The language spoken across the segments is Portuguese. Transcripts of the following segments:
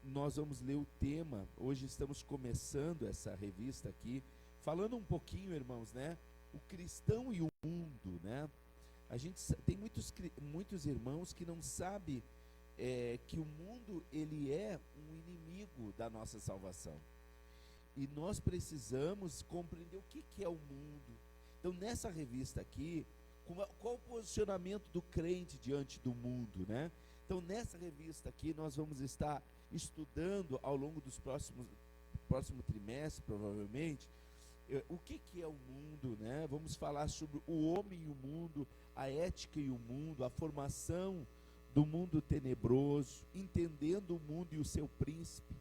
nós vamos ler o tema. Hoje estamos começando essa revista aqui, falando um pouquinho, irmãos, né? O cristão e o mundo, né? A gente tem muitos irmãos que não sabem que o mundo ele é um inimigo da nossa salvação. E nós precisamos compreender o que é o mundo. Então, nessa revista aqui, qual o posicionamento do crente diante do mundo, né? Então, nessa revista aqui, nós vamos estar estudando ao longo dos próximo trimestre, provavelmente, o que é o mundo, né? Vamos falar sobre o homem e o mundo, a ética e o mundo, a formação do mundo tenebroso, entendendo o mundo e o seu príncipe,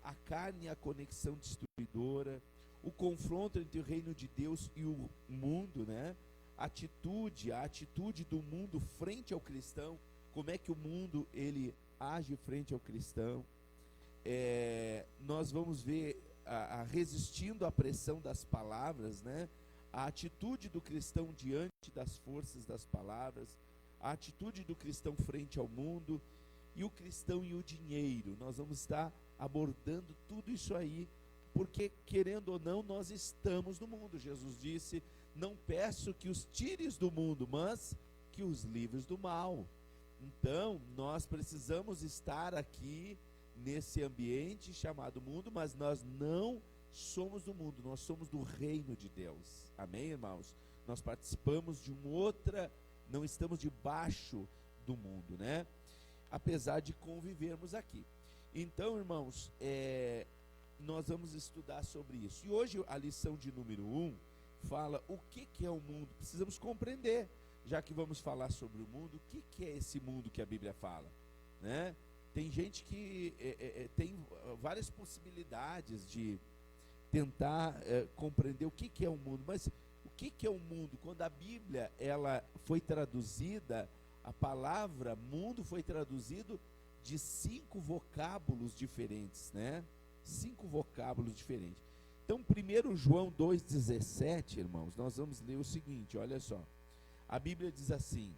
a carne e a conexão destruidora, o confronto entre o reino de Deus e o mundo, né? A atitude do mundo frente ao cristão, como é que o mundo ele age frente ao cristão. Nós vamos ver resistindo à pressão das palavras, né? A atitude do cristão diante das forças das palavras, a atitude do cristão frente ao mundo, e o cristão e o dinheiro. Nós vamos estar abordando tudo isso aí, porque, querendo ou não, nós estamos no mundo. Jesus disse: não peço que os tires do mundo, mas que os livres do mal. Então, nós precisamos estar aqui nesse ambiente chamado mundo, mas nós não somos do mundo, nós somos do reino de Deus. Amém, irmãos? Nós participamos de não estamos debaixo do mundo, né? Apesar de convivermos aqui. Então, irmãos, nós vamos estudar sobre isso. E hoje a lição de número 1 fala o que é o mundo. Precisamos compreender, já que vamos falar sobre o mundo, o que é esse mundo que a Bíblia fala, né? Tem gente que tem várias possibilidades de tentar compreender o que é o mundo, mas o que é o mundo? Quando a Bíblia ela foi traduzida, a palavra mundo foi traduzido de 5 vocábulos diferentes, né? 5 vocábulos diferentes. Então, 1 João 2,17, irmãos, nós vamos ler o seguinte, olha só. A Bíblia diz assim: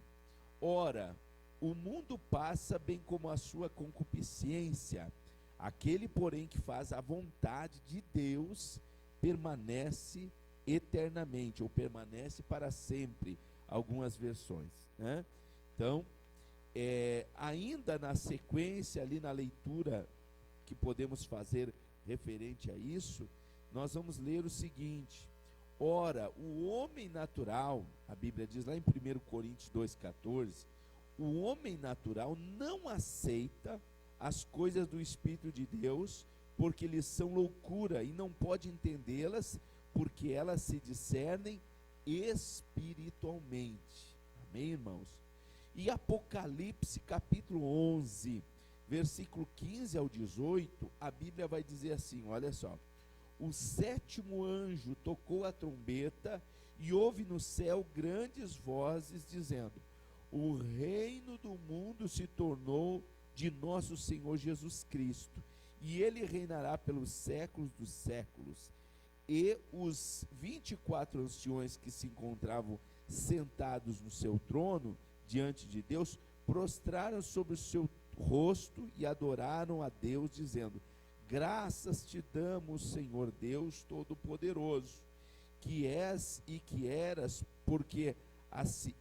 ora, o mundo passa bem como a sua concupiscência, aquele, porém, que faz a vontade de Deus permanece eternamente, ou permanece para sempre, algumas versões, né? Então, ainda na sequência, ali na leitura que podemos fazer referente a isso, nós vamos ler o seguinte: ora, o homem natural, a Bíblia diz lá em 1 Coríntios 2,14, o homem natural não aceita as coisas do Espírito de Deus, porque lhes são loucura, e não pode entendê-las, porque elas se discernem espiritualmente. Amém, irmãos? E Apocalipse capítulo 11, versículo 15 ao 18, a Bíblia vai dizer assim, olha só: o 7º anjo tocou a trombeta, e houve no céu grandes vozes dizendo: o reino do mundo se tornou de nosso Senhor Jesus Cristo, e ele reinará pelos séculos dos séculos. E os 24 anciões que se encontravam sentados no seu trono, diante de Deus, prostraram sobre o seu rosto e adoraram a Deus, dizendo: graças te damos, Senhor Deus Todo-Poderoso, que és e que eras, porque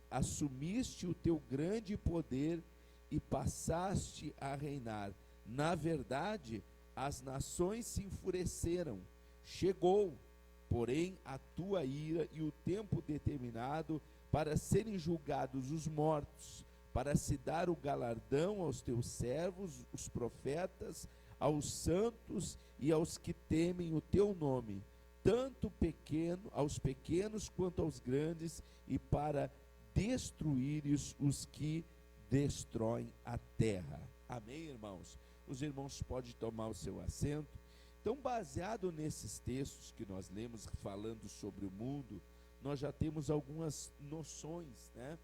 assumiste o teu grande poder e passaste a reinar. Na verdade, as nações se enfureceram. Chegou, porém, a tua ira e o tempo determinado para serem julgados os mortos, para se dar o galardão aos teus servos, os profetas, aos santos e aos que temem o teu nome, tanto aos pequenos quanto aos grandes, e para destruíres os que destroem a terra. Amém, irmãos? Os irmãos podem tomar o seu assento. Então, baseado nesses textos que nós lemos falando sobre o mundo, nós já temos algumas noções, né,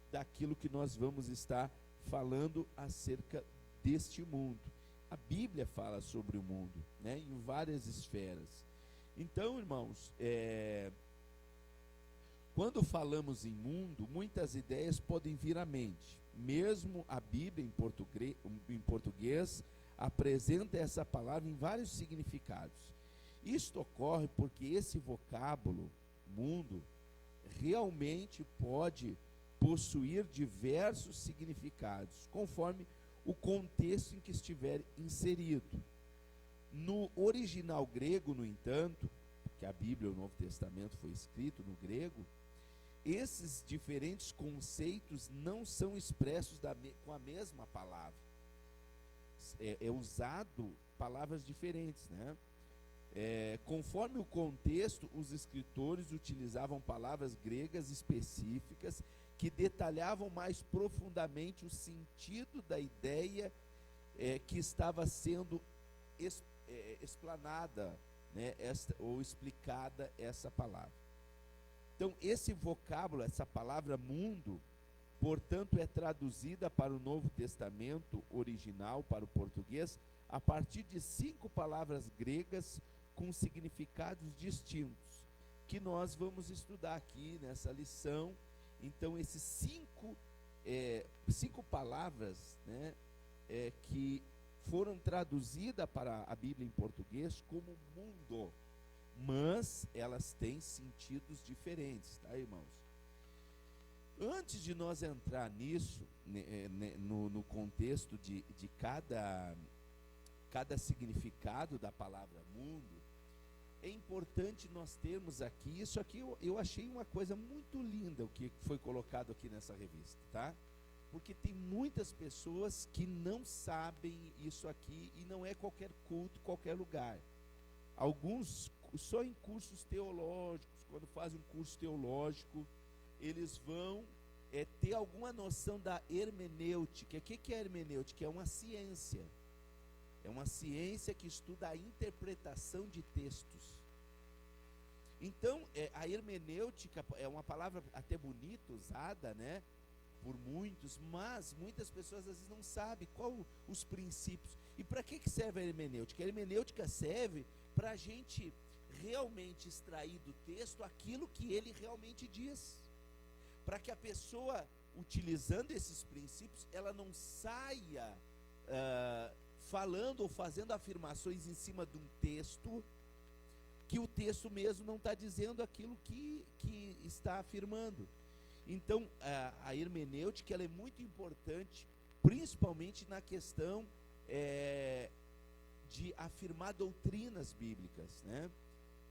daquilo que nós vamos estar falando acerca deste mundo. A Bíblia fala sobre o mundo, né, em várias esferas. Então, irmãos, quando falamos em mundo, muitas ideias podem vir à mente. Mesmo a Bíblia em português apresenta essa palavra em vários significados. Isto ocorre porque esse vocábulo, mundo, realmente pode possuir diversos significados, conforme o contexto em que estiver inserido. No original grego, no entanto, que a Bíblia, o Novo Testamento foi escrito no grego, esses diferentes conceitos não são expressos com a mesma palavra. É usado palavras diferentes, né? Conforme o contexto, os escritores utilizavam palavras gregas específicas que detalhavam mais profundamente o sentido da ideia que estava sendo explanada, né, ou explicada essa palavra. Então, esse vocábulo, essa palavra mundo, portanto, é traduzida para o Novo Testamento original, para o português, a partir de 5 palavras gregas com significados distintos, que nós vamos estudar aqui nessa lição. Então, esses 5 palavras, né, que foram traduzidas para a Bíblia em português como mundo, mas elas têm sentidos diferentes, tá, irmãos? Antes de nós entrar nisso, no contexto de cada significado da palavra mundo, é importante nós termos aqui, isso aqui eu achei uma coisa muito linda o que foi colocado aqui nessa revista, tá? Porque tem muitas pessoas que não sabem isso aqui, e não é qualquer culto, qualquer lugar. Alguns só em cursos teológicos, quando fazem um curso teológico, eles vão ter alguma noção da hermenêutica. O que é hermenêutica? É uma ciência. É uma ciência que estuda a interpretação de textos. Então, a hermenêutica é uma palavra até bonita, usada, né, por muitos, mas muitas pessoas às vezes não sabem qual os princípios. E para que serve a hermenêutica? A hermenêutica serve para a gente realmente extrair do texto aquilo que ele realmente diz. Para que a pessoa, utilizando esses princípios, ela não saia falando ou fazendo afirmações em cima de um texto, que o texto mesmo não está dizendo aquilo que está afirmando. Então, a hermenêutica ela é muito importante, principalmente na questão de afirmar doutrinas bíblicas, né?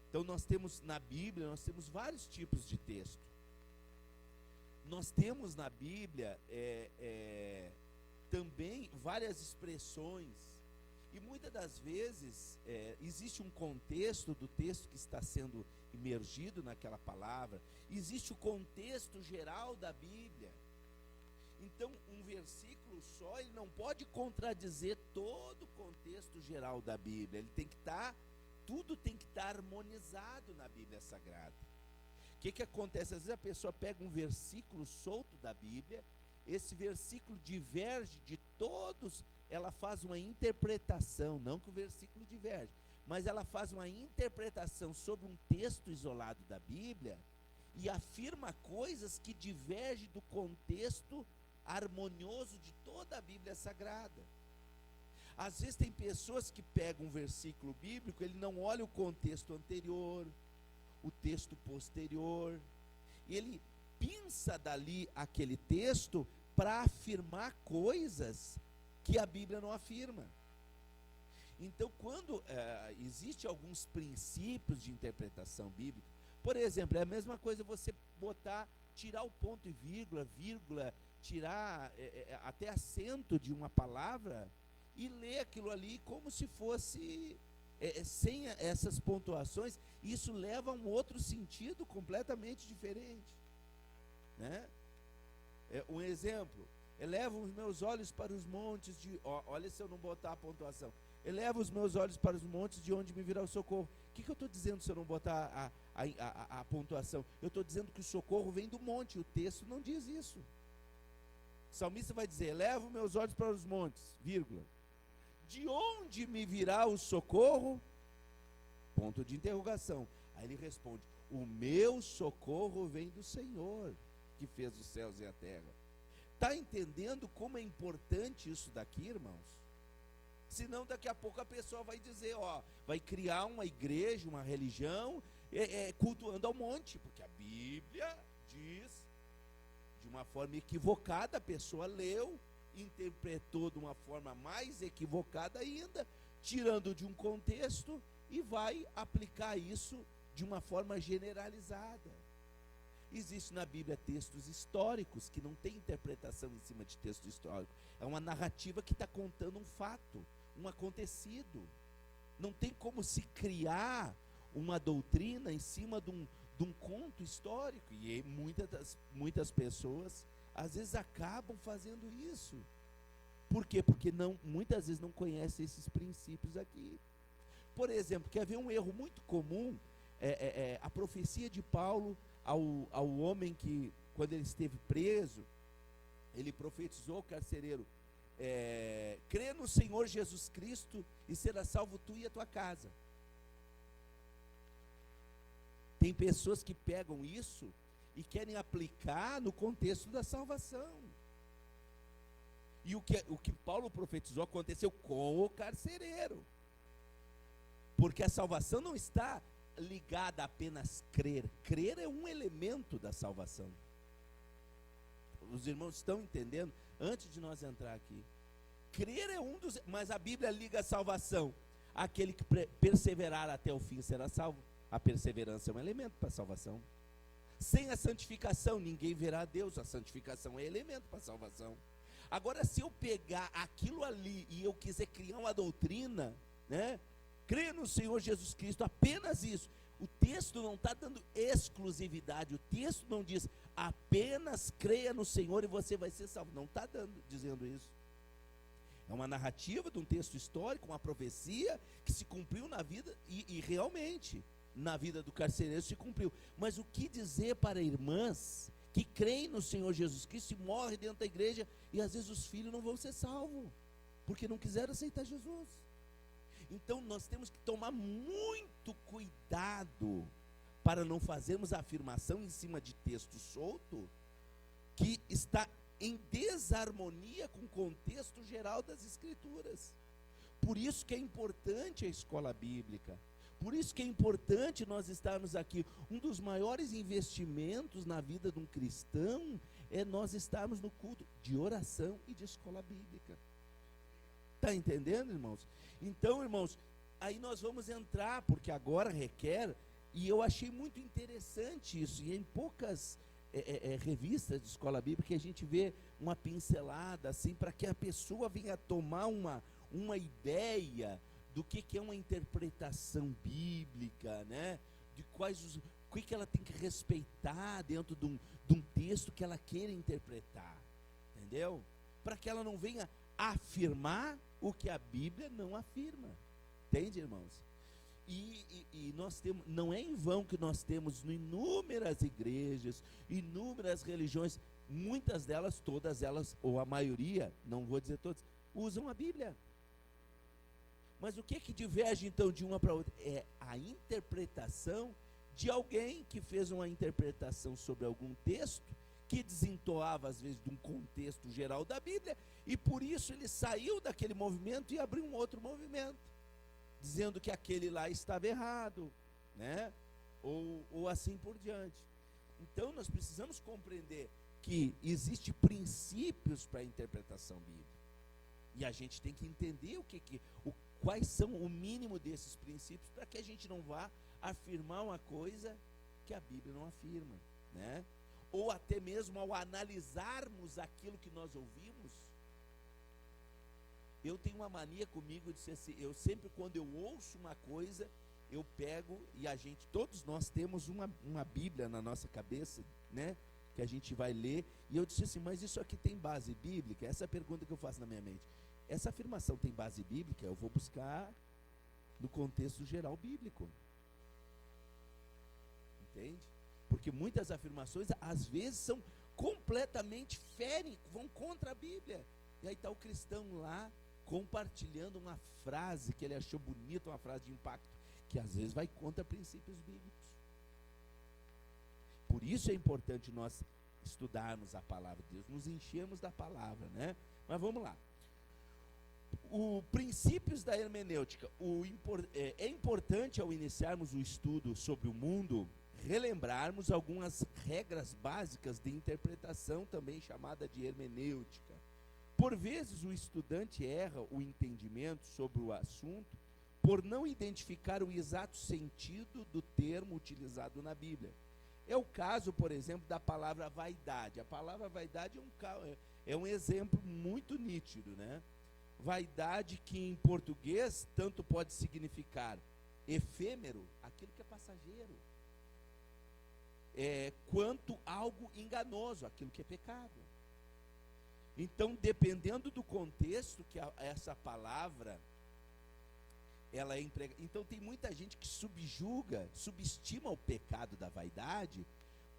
Então, nós temos na Bíblia, nós temos vários tipos de texto. Nós temos na Bíblia também várias expressões, e muitas das vezes existe um contexto do texto que está sendo imergido naquela palavra, existe o contexto geral da Bíblia. Então, um versículo só, ele não pode contradizer todo o contexto geral da Bíblia. Ele tem que estar, tudo tem que estar harmonizado na Bíblia Sagrada. O que acontece? Às vezes a pessoa pega um versículo solto da Bíblia, esse versículo diverge de todos, ela faz uma interpretação, não que o versículo diverge, mas ela faz uma interpretação sobre um texto isolado da Bíblia e afirma coisas que divergem do contexto harmonioso de toda a Bíblia Sagrada. Às vezes tem pessoas que pegam um versículo bíblico, ele não olha o contexto anterior, o texto posterior, e ele pinça dali aquele texto para afirmar coisas que a Bíblia não afirma. Então, quando existe alguns princípios de interpretação bíblica, por exemplo, é a mesma coisa você tirar o ponto e vírgula, tirar até acento de uma palavra e ler aquilo ali como se fosse sem essas pontuações. Isso leva a um outro sentido completamente diferente, né? Um exemplo: eleva os meus olhos para os montes olha, se eu não botar a pontuação, eleva os meus olhos para os montes, de onde me virá o socorro. O que eu estou dizendo se eu não botar a pontuação? Eu estou dizendo que o socorro vem do monte. O texto não diz isso. O salmista vai dizer: eleva os meus olhos para os montes, vírgula, de onde me virá o socorro? Ponto de interrogação. Aí ele responde: o meu socorro vem do Senhor, que fez os céus e a terra. Está entendendo como é importante isso daqui, irmãos? Senão daqui a pouco a pessoa vai dizer, vai criar uma igreja, uma religião, cultuando ao monte, porque a Bíblia diz de uma forma equivocada, a pessoa leu, interpretou de uma forma mais equivocada ainda, tirando de um contexto, e vai aplicar isso de uma forma generalizada. Existe na Bíblia textos históricos que não tem interpretação em cima de texto histórico. É uma narrativa que está contando um fato, um acontecido. Não tem como se criar uma doutrina em cima de um conto histórico. E muitas pessoas, às vezes, acabam fazendo isso. Por quê? Porque muitas vezes não conhecem esses princípios aqui. Por exemplo, quer ver um erro muito comum? A profecia de Paulo ao homem que, quando ele esteve preso, ele profetizou ao carcereiro: crê no Senhor Jesus Cristo e será salvo tu e a tua casa. Tem pessoas que pegam isso e querem aplicar no contexto da salvação. E o que Paulo profetizou aconteceu com o carcereiro. Porque a salvação não está ligada a apenas crer. Crer é um elemento da salvação. Os irmãos estão entendendo? Antes de nós entrar aqui, crer é um dos... Mas a Bíblia liga a salvação. Aquele que perseverar até o fim será salvo. A perseverança é um elemento para a salvação. Sem a santificação, ninguém verá a Deus. A santificação é elemento para a salvação. Agora, se eu pegar aquilo ali e eu quiser criar uma doutrina, né? Crer no Senhor Jesus Cristo, apenas isso. O texto não está dando exclusividade. O texto não diz apenas creia no Senhor e você vai ser salvo. Não está dizendo isso. É uma narrativa de um texto histórico, uma profecia que se cumpriu na vida, e realmente na vida do carcereiro se cumpriu. Mas o que dizer para irmãs que creem no Senhor Jesus Cristo e morrem dentro da igreja, e às vezes os filhos não vão ser salvos, porque não quiseram aceitar Jesus? Então nós temos que tomar muito cuidado para não fazermos a afirmação em cima de texto solto que está em desarmonia com o contexto geral das Escrituras. Por isso que é importante a escola bíblica. Por isso que é importante nós estarmos aqui. Um dos maiores investimentos na vida de um cristão é nós estarmos no culto de oração e de escola bíblica. Está entendendo, irmãos? Então, irmãos, aí nós vamos entrar, porque agora requer, e eu achei muito interessante isso, e em poucas revistas de escola bíblica que a gente vê uma pincelada, assim, para que a pessoa venha tomar uma ideia do que é uma interpretação bíblica, né? De o que ela tem que respeitar dentro de um texto que ela queira interpretar, entendeu? Para que ela não venha afirmar o que a Bíblia não afirma, entende, irmãos? E nós temos, não é em vão que nós temos inúmeras igrejas, inúmeras religiões, muitas delas, todas elas, ou a maioria, não vou dizer todas, usam a Bíblia. Mas o que diverge então de uma para outra? É a interpretação de alguém que fez uma interpretação sobre algum texto, que desentoava às vezes de um contexto geral da Bíblia, e por isso ele saiu daquele movimento e abriu um outro movimento, dizendo que aquele lá estava errado, né? Ou assim por diante. Então nós precisamos compreender que existem princípios para a interpretação bíblica, e a gente tem que entender quais são o mínimo desses princípios, para que a gente não vá afirmar uma coisa que a Bíblia não afirma, né? Ou até mesmo ao analisarmos aquilo que nós ouvimos. Eu tenho uma mania comigo de ser assim, eu sempre, quando eu ouço uma coisa, eu pego, e todos nós temos uma Bíblia na nossa cabeça, né? Que a gente vai ler, e eu disse assim, mas isso aqui tem base bíblica? Essa é a pergunta que eu faço na minha mente. Essa afirmação tem base bíblica? Eu vou buscar no contexto geral bíblico. Entende? Porque muitas afirmações, às vezes, são completamente vão contra a Bíblia. E aí está o cristão lá, compartilhando uma frase que ele achou bonita, uma frase de impacto, que às vezes vai contra princípios bíblicos. Por isso é importante nós estudarmos a palavra de Deus, nos enchermos da palavra, né? Mas vamos lá. Os princípios da hermenêutica. É importante, ao iniciarmos o estudo sobre o mundo, relembrarmos algumas regras básicas de interpretação, também chamada de hermenêutica. Por vezes o estudante erra o entendimento sobre o assunto por não identificar o exato sentido do termo utilizado na Bíblia. É o caso, por exemplo, da palavra vaidade. A palavra vaidade é um exemplo muito nítido, né? Vaidade, que em português tanto pode significar efêmero, aquilo que é passageiro, quanto algo enganoso, aquilo que é pecado. Então, dependendo do contexto que essa palavra ela é empregada. Então, tem muita gente que subestima o pecado da vaidade,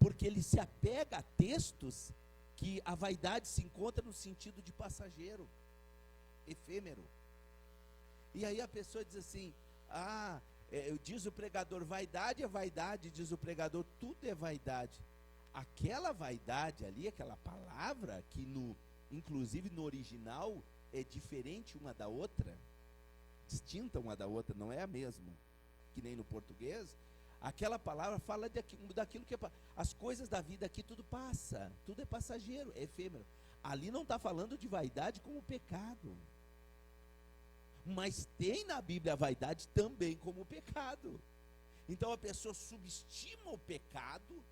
porque ele se apega a textos que a vaidade se encontra no sentido de passageiro, efêmero. E aí a pessoa diz assim: diz o pregador, vaidade é vaidade, diz o pregador, tudo é vaidade. Aquela vaidade ali, aquela palavra que inclusive no original é diferente uma da outra, distinta uma da outra, não é a mesma, que nem no português. Aquela palavra fala daquilo que as coisas da vida aqui, tudo passa, tudo é passageiro, é efêmero. Ali não está falando de vaidade como pecado, mas tem na Bíblia a vaidade também como pecado. Então a pessoa subestima o pecado,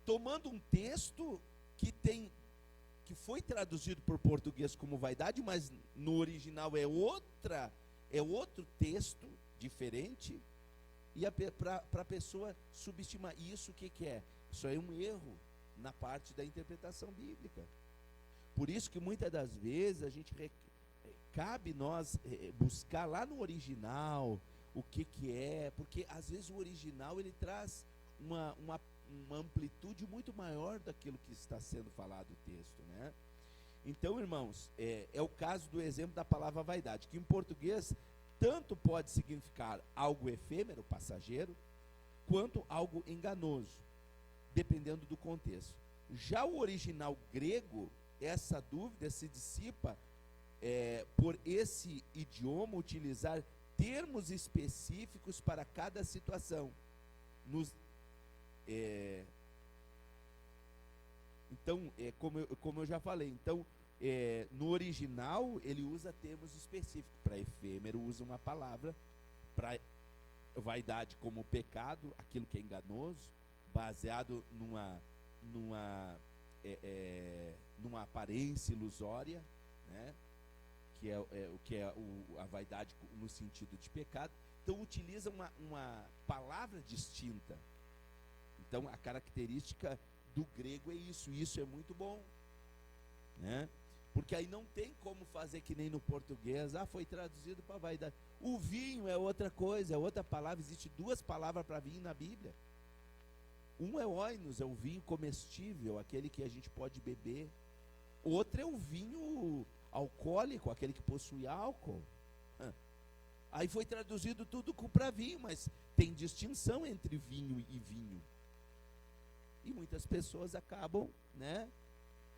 tomando um texto que foi traduzido por português como vaidade, mas no original é outro texto diferente, e para a pessoa subestimar isso, o que é? Isso é um erro na parte da interpretação bíblica. Por isso que muitas das vezes cabe nós buscar lá no original o que é, porque às vezes o original ele traz uma amplitude muito maior daquilo que está sendo falado o texto, né? Então, irmãos, é o caso do exemplo da palavra vaidade, que em português tanto pode significar algo efêmero, passageiro, quanto algo enganoso, dependendo do contexto. Já o original grego, essa dúvida se dissipa por esse idioma utilizar termos específicos para cada situação. Então, como eu já falei, então, no original ele usa termos específicos. Para efêmero usa uma palavra, para vaidade como pecado, aquilo que é enganoso, baseado numa aparência ilusória, né? que é a vaidade no sentido de pecado. Então utiliza uma palavra distinta. Então a característica do grego é isso, e isso é muito bom, né? Porque aí não tem como fazer que nem no português, foi traduzido para vaidade. O vinho é outra coisa, é outra palavra. Existe duas palavras para vinho na Bíblia. Um é oinos, é o vinho comestível, aquele que a gente pode beber. Outro é o vinho alcoólico, aquele que possui álcool. Aí foi traduzido tudo para vinho, mas tem distinção entre vinho e vinho. E muitas pessoas acabam, né,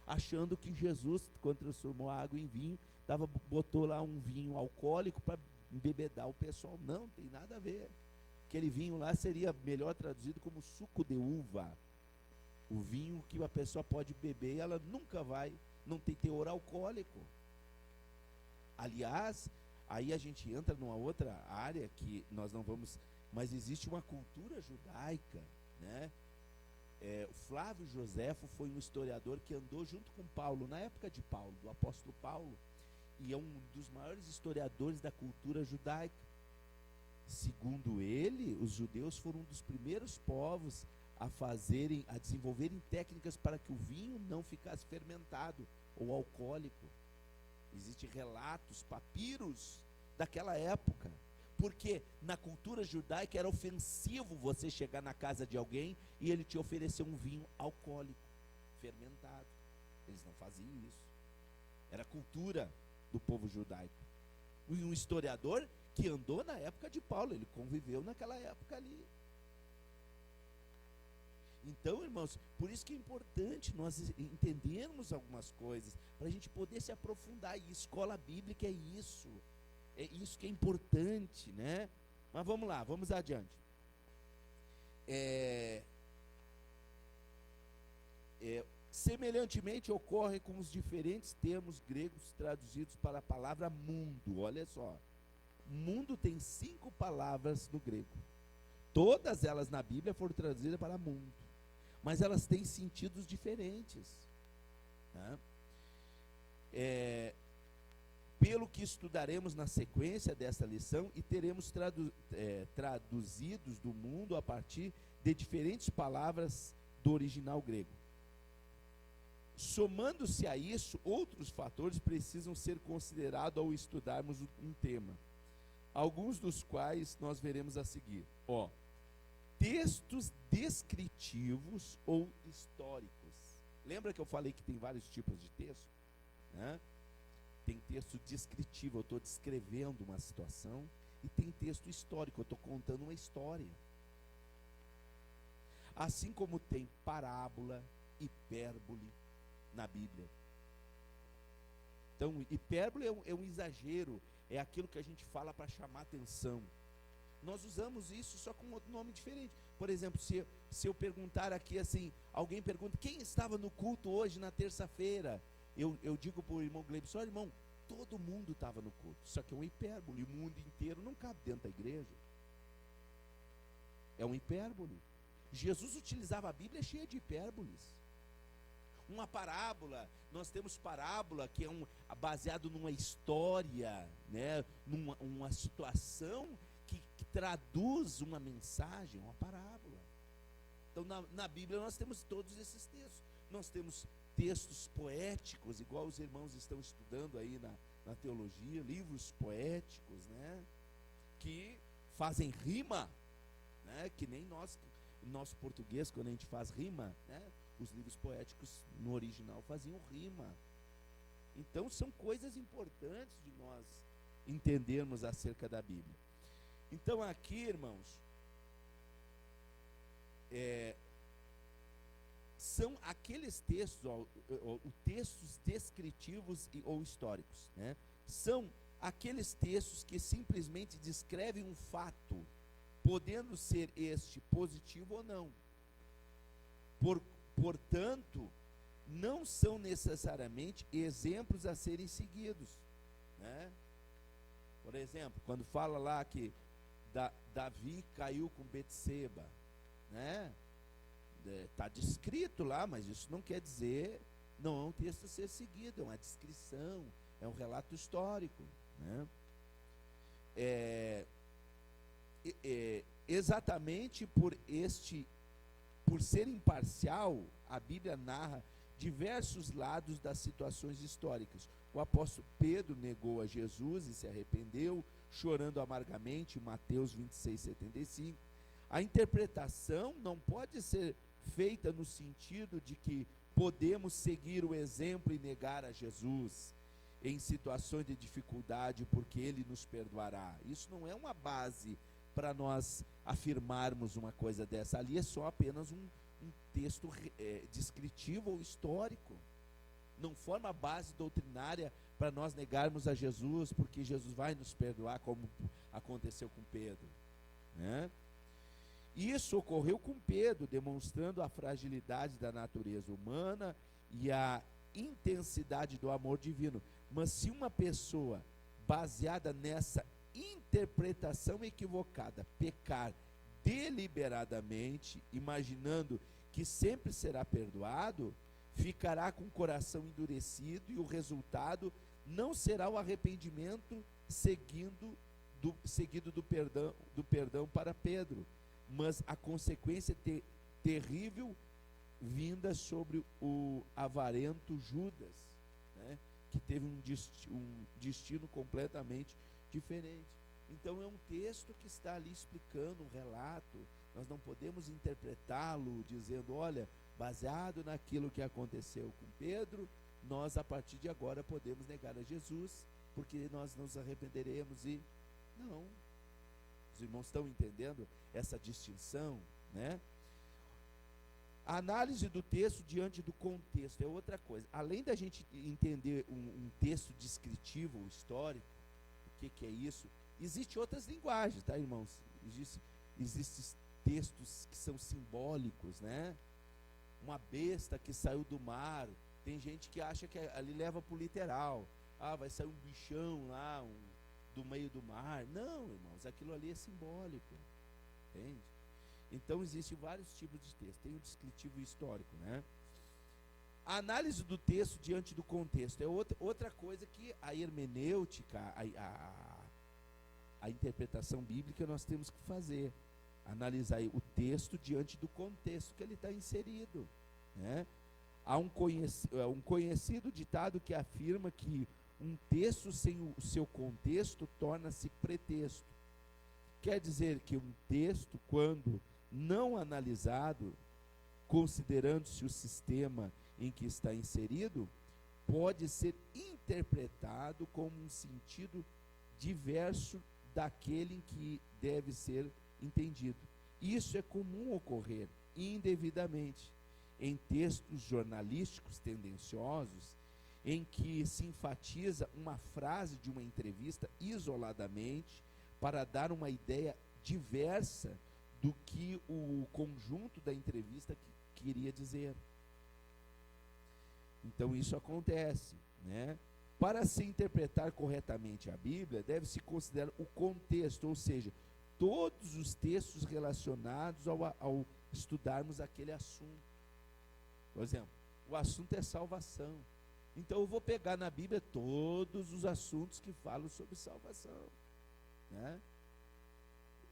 achando que Jesus, quando transformou a água em vinho, botou lá um vinho alcoólico para embebedar o pessoal. Não, tem nada a ver. Aquele vinho lá seria melhor traduzido como suco de uva. O vinho que a pessoa pode beber, ela nunca não tem teor alcoólico. Aliás, aí a gente entra numa outra área que nós não vamos, mas existe uma cultura judaica, né? O Flávio Joséfo foi um historiador que andou junto com Paulo, na época de Paulo, do apóstolo Paulo, e é um dos maiores historiadores da cultura judaica. Segundo ele, os judeus foram um dos primeiros povos a desenvolverem técnicas para que o vinho não ficasse fermentado ou alcoólico. Existem relatos, papiros daquela época, porque na cultura judaica era ofensivo você chegar na casa de alguém e ele te oferecer um vinho alcoólico, fermentado. Eles não faziam isso. Era a cultura do povo judaico. E um historiador que andou na época de Paulo, ele conviveu naquela época ali. Então, irmãos, por isso que é importante nós entendermos algumas coisas, para a gente poder se aprofundar. E escola bíblica é isso que é importante, né? Mas vamos lá, vamos adiante. Semelhantemente ocorre com os diferentes termos gregos traduzidos para a palavra mundo. Olha só, mundo tem 5 palavras no grego. Todas elas na Bíblia foram traduzidas para mundo, mas elas têm sentidos diferentes, né? Pelo que estudaremos na sequência dessa lição, e teremos traduzidos do mundo a partir de diferentes palavras do original grego. Somando-se a isso, outros fatores precisam ser considerados ao estudarmos um tema, alguns dos quais nós veremos a seguir. Textos descritivos ou históricos. Lembra que eu falei que tem vários tipos de texto, né? Tem texto descritivo, eu estou descrevendo uma situação, e tem texto histórico, eu estou contando uma história. Assim como tem parábola, hipérbole na Bíblia. Então, hipérbole é um exagero, é aquilo que a gente fala para chamar atenção. Nós usamos isso só com outro nome diferente. Por exemplo, se eu perguntar aqui assim, alguém pergunta, quem estava no culto hoje na terça-feira? Eu digo para o irmão Gleibson, olha, irmão, todo mundo estava no culto. Só que é um hipérbole, o mundo inteiro não cabe dentro da igreja. É um hipérbole. Jesus utilizava a Bíblia cheia de hipérboles. Uma parábola, nós temos parábola que é baseado numa história, né, numa situação que traduz uma mensagem, uma parábola. Então na Bíblia nós temos todos esses textos. Nós temos textos poéticos, igual os irmãos estão estudando aí na teologia, livros poéticos, né, que fazem rima, né, que nem nós, nosso português, quando a gente faz rima, né, os livros poéticos no original faziam rima. Então são coisas importantes de nós entendermos acerca da Bíblia. Então aqui, irmãos, são aqueles textos, textos descritivos ou históricos, né? São aqueles textos que simplesmente descrevem um fato, podendo ser este positivo ou não. Portanto, não são necessariamente exemplos a serem seguidos, né? Por exemplo, quando fala lá que Davi caiu com Betseba, né? Está descrito lá, mas isso não quer dizer, não é um texto a ser seguido, é uma descrição, é um relato histórico, né? Exatamente por ser imparcial, a Bíblia narra diversos lados das situações históricas. O apóstolo Pedro negou a Jesus e se arrependeu, chorando amargamente, em Mateus 26:75. A interpretação não pode ser feita no sentido de que podemos seguir o exemplo e negar a Jesus em situações de dificuldade, porque Ele nos perdoará. Isso não é uma base para nós afirmarmos uma coisa dessa. Ali é só apenas um texto descritivo ou histórico. Não forma base doutrinária para nós negarmos a Jesus, porque Jesus vai nos perdoar, como aconteceu com Pedro, né? Isso ocorreu com Pedro, demonstrando a fragilidade da natureza humana e a intensidade do amor divino. Mas se uma pessoa baseada nessa interpretação equivocada pecar deliberadamente, imaginando que sempre será perdoado, ficará com o coração endurecido, e o resultado não será o arrependimento seguido do perdão para Pedro, mas a consequência terrível vinda sobre o avarento Judas, né, que teve um destino completamente diferente. Então é um texto que está ali explicando um relato. Nós não podemos interpretá-lo dizendo, olha, baseado naquilo que aconteceu com Pedro, nós a partir de agora podemos negar a Jesus, porque nós nos arrependeremos. E não. Os irmãos estão entendendo essa distinção, né? A análise do texto diante do contexto é outra coisa. Além da gente entender um texto descritivo, histórico, o que é isso, existem outras linguagens, tá, irmãos? Existem textos que são simbólicos, né? Uma besta que saiu do mar, tem gente que acha que ali leva para o literal. Ah, vai sair um bichão lá, do meio do mar. Não, irmãos, aquilo ali é simbólico, entende? Então existem vários tipos de texto. Tem o descritivo e o histórico, né? A análise do texto diante do contexto é outra coisa que a hermenêutica, a interpretação bíblica nós temos que fazer. Analisar o texto diante do contexto que ele está inserido, né? Há um conhecido ditado que afirma que um texto sem o seu contexto torna-se pretexto. Quer dizer que um texto, quando não analisado, considerando-se o sistema em que está inserido, pode ser interpretado como um sentido diverso daquele em que deve ser entendido. Isso é comum ocorrer indevidamente em textos jornalísticos tendenciosos, em que se enfatiza uma frase de uma entrevista isoladamente para dar uma ideia diversa do que o conjunto da entrevista queria dizer. Então isso acontece, né? Para se interpretar corretamente a Bíblia, deve-se considerar o contexto, ou seja, todos os textos relacionados ao estudarmos aquele assunto. Por exemplo, o assunto é salvação. Então eu vou pegar na Bíblia todos os assuntos que falam sobre salvação, né?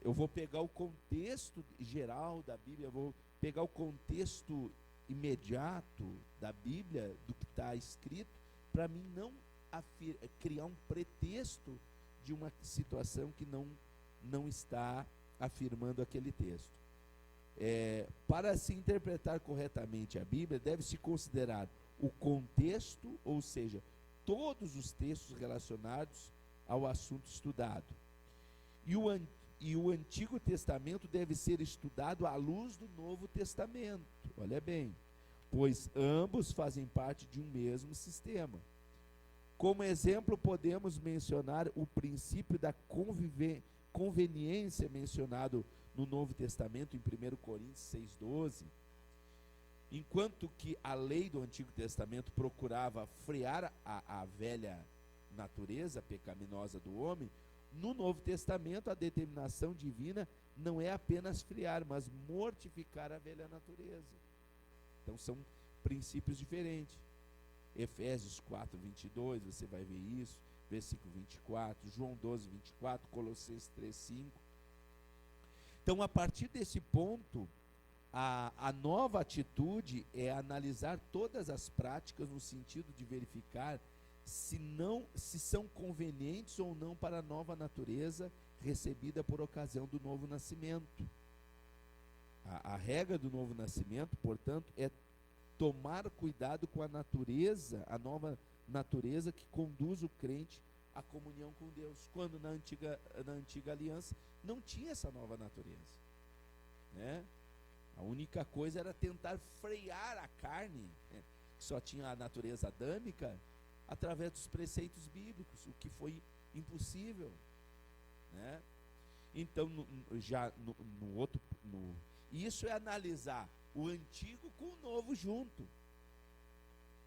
Eu vou pegar o contexto geral da Bíblia, eu vou pegar o contexto imediato da Bíblia, do que está escrito, para mim não criar um pretexto de uma situação que não está afirmando aquele texto. Para se interpretar corretamente a Bíblia, deve-se considerar o contexto, ou seja, todos os textos relacionados ao assunto estudado. E o Antigo Testamento deve ser estudado à luz do Novo Testamento, olha bem, pois ambos fazem parte de um mesmo sistema. Como exemplo, podemos mencionar o princípio da conveniência mencionado no Novo Testamento, em 1 Coríntios 6,12, enquanto que a lei do Antigo Testamento procurava frear a velha natureza pecaminosa do homem, no Novo Testamento a determinação divina não é apenas frear, mas mortificar a velha natureza. Então são princípios diferentes. Efésios 4:22, você vai ver isso, versículo 24, João 12:24, Colossenses 3:5. Então, a partir desse ponto, a nova atitude é analisar todas as práticas no sentido de verificar se são convenientes ou não para a nova natureza recebida por ocasião do novo nascimento. A regra do novo nascimento, portanto, é tomar cuidado com a natureza, a nova natureza que conduz o crente à comunhão com Deus, quando na antiga aliança não tinha essa nova natureza, né? A única coisa era tentar frear a carne, né, que só tinha a natureza adâmica, através dos preceitos bíblicos, o que foi impossível, né? Então, isso é analisar o antigo com o novo junto,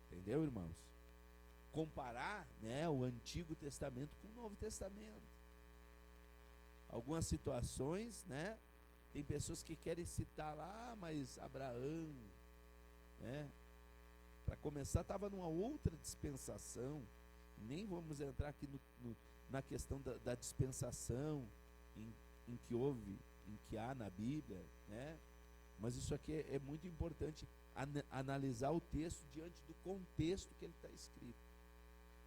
entendeu, irmãos? Comparar, né, o Antigo Testamento com o Novo Testamento. Algumas situações, né, tem pessoas que querem citar lá, mas Abraão, né, para começar, estava numa outra dispensação. Nem vamos entrar aqui na questão da dispensação em que há na Bíblia, né? Mas isso aqui é muito importante, analisar o texto diante do contexto que ele está escrito.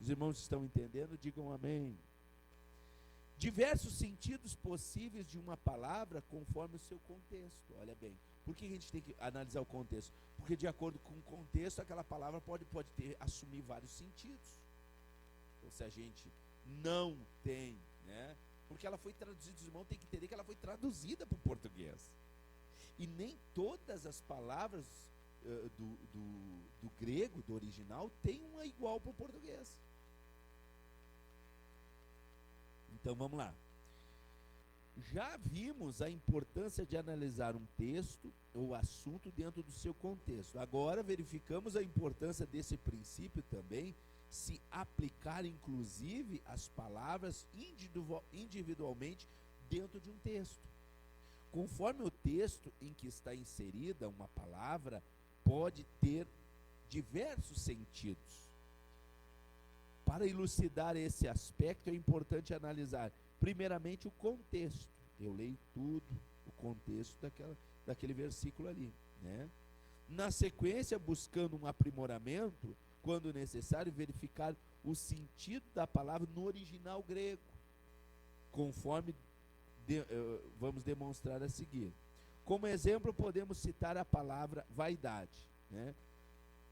Os irmãos estão entendendo? Digam amém. Diversos sentidos possíveis de uma palavra conforme o seu contexto. Olha bem, por que a gente tem que analisar o contexto? Porque de acordo com o contexto, aquela palavra pode assumir vários sentidos. Então, se a gente não tem, né? Porque ela foi traduzida, os irmãos têm que entender que ela foi traduzida para o português. E nem todas as palavras do grego, do original, tem uma igual para o português. Então vamos lá. Já vimos a importância de analisar um texto ou assunto dentro do seu contexto. Agora verificamos a importância desse princípio também se aplicar inclusive as palavras individualmente dentro de um texto. Conforme o texto em que está inserida uma palavra, pode ter diversos sentidos. Para elucidar esse aspecto, é importante analisar, primeiramente, o contexto. Eu leio tudo, o contexto daquele versículo ali, né? Na sequência, buscando um aprimoramento, quando necessário, verificar o sentido da palavra no original grego, conforme vamos demonstrar a seguir. Como exemplo, podemos citar a palavra vaidade, né?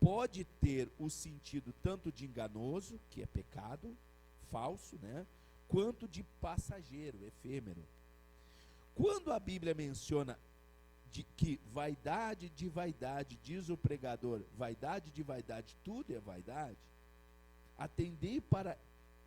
Pode ter o sentido tanto de enganoso, que é pecado, falso, né? Quanto de passageiro, efêmero. Quando a Bíblia menciona que vaidade de vaidade, diz o pregador, vaidade de vaidade, tudo é vaidade, atendei para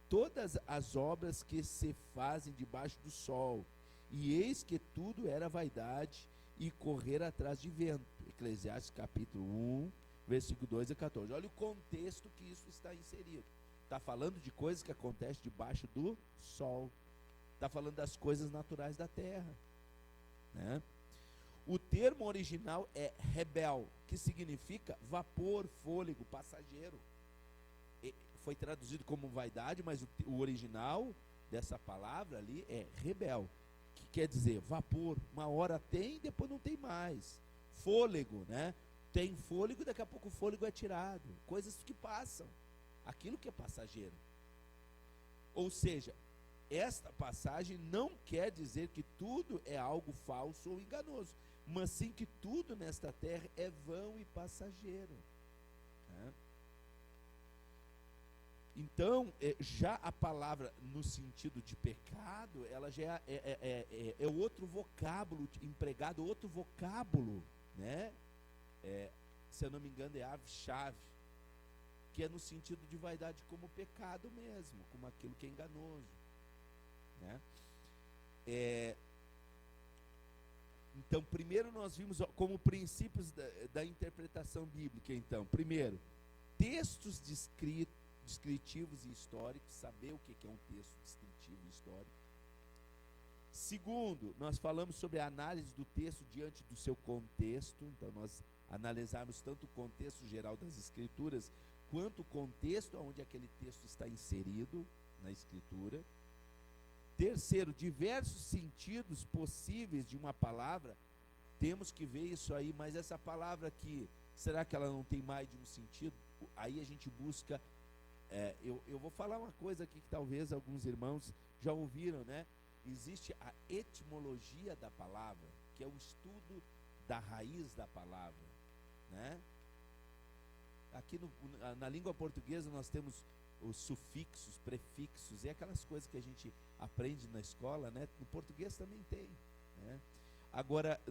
todas as obras que se fazem debaixo do sol, e eis que tudo era vaidade e correr atrás de vento. Eclesiastes capítulo 1, versículo 2 a 14. Olha o contexto que isso está inserido. Está falando de coisas que acontecem debaixo do sol. Está falando das coisas naturais da terra, né? O termo original é rebel, que significa vapor, fôlego, passageiro. Foi traduzido como vaidade, mas o original dessa palavra ali é rebel, que quer dizer vapor. Uma hora tem, depois não tem mais. Fôlego, né? Tem fôlego, daqui a pouco o fôlego é tirado. Coisas que passam. Aquilo que é passageiro. Ou seja, esta passagem não quer dizer que tudo é algo falso ou enganoso, mas sim que tudo nesta terra é vão e passageiro, né? Então, já a palavra no sentido de pecado, ela já é outro vocábulo empregado, outro vocábulo, né? Se eu não me engano, é ave-chave, que é no sentido de vaidade como pecado mesmo, como aquilo que é enganoso, né? Então, primeiro nós vimos como princípios da interpretação bíblica. Então, primeiro, textos descritivos e históricos, saber o que é um texto descritivo e histórico. Segundo, nós falamos sobre a análise do texto diante do seu contexto. Então, nós analisarmos tanto o contexto geral das escrituras, quanto o contexto onde aquele texto está inserido na escritura. Terceiro, diversos sentidos possíveis de uma palavra. Temos que ver isso aí, mas essa palavra aqui, será que ela não tem mais de um sentido? Aí a gente busca, eu vou falar uma coisa aqui que talvez alguns irmãos já ouviram, né? Existe a etimologia da palavra, que é o estudo da raiz da palavra, né? Aqui na língua portuguesa nós temos os sufixos, prefixos, e aquelas coisas que a gente aprende na escola, né? No português também tem, né? Agora,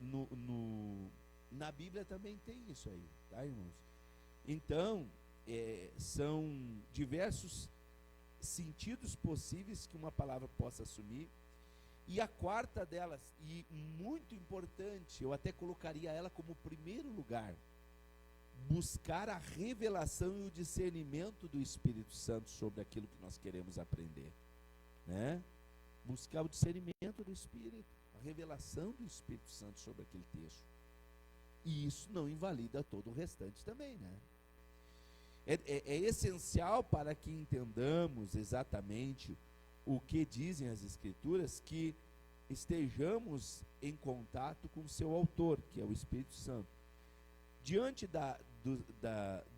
na Bíblia também tem isso aí, tá, irmãos? Então, são diversos sentidos possíveis que uma palavra possa assumir. E a quarta delas, e muito importante, eu até colocaria ela como primeiro lugar, buscar a revelação e o discernimento do Espírito Santo sobre aquilo que nós queremos aprender, né? Buscar o discernimento do Espírito, a revelação do Espírito Santo sobre aquele texto. E isso não invalida todo o restante também, né? É essencial para que entendamos exatamente o que dizem as Escrituras, que estejamos em contato com o seu autor, que é o Espírito Santo. Diante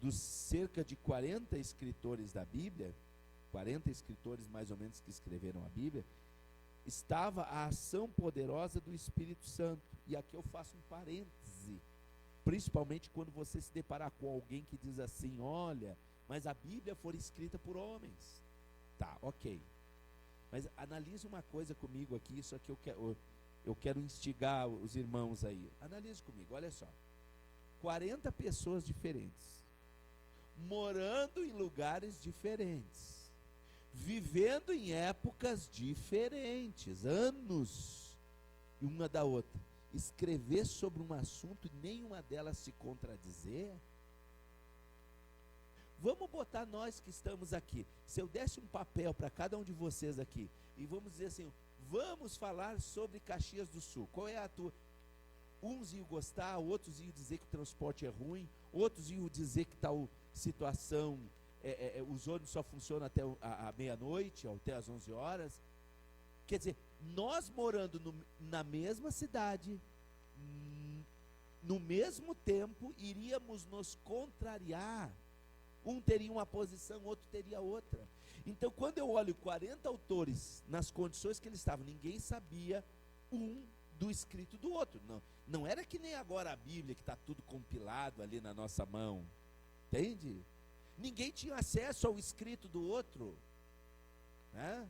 dos cerca de 40 escritores da Bíblia, 40 escritores mais ou menos que escreveram a Bíblia, estava a ação poderosa do Espírito Santo. E aqui eu faço um parêntese, principalmente quando você se deparar com alguém que diz assim: olha, mas a Bíblia foi escrita por homens. Tá, ok. Mas analise uma coisa comigo aqui, isso aqui eu quero instigar os irmãos aí. Analise comigo, olha só. 40 pessoas diferentes, morando em lugares diferentes, vivendo em épocas diferentes, anos uma da outra, escrever sobre um assunto e nenhuma delas se contradizer. Vamos botar nós que estamos aqui, se eu desse um papel para cada um de vocês aqui, e vamos dizer assim, vamos falar sobre Caxias do Sul, qual é a tua... Uns iam gostar, outros iam dizer que o transporte é ruim, outros iam dizer que tal situação, os ônibus só funcionam até a meia-noite, até as 11 horas. Quer dizer, nós morando na mesma cidade, no mesmo tempo, iríamos nos contrariar. Um teria uma posição, outro teria outra. Então, quando eu olho 40 autores nas condições que eles estavam, ninguém sabia do escrito do outro. Não era que nem agora a Bíblia, que está tudo compilado ali na nossa mão. Entende? Ninguém tinha acesso ao escrito do outro. Né?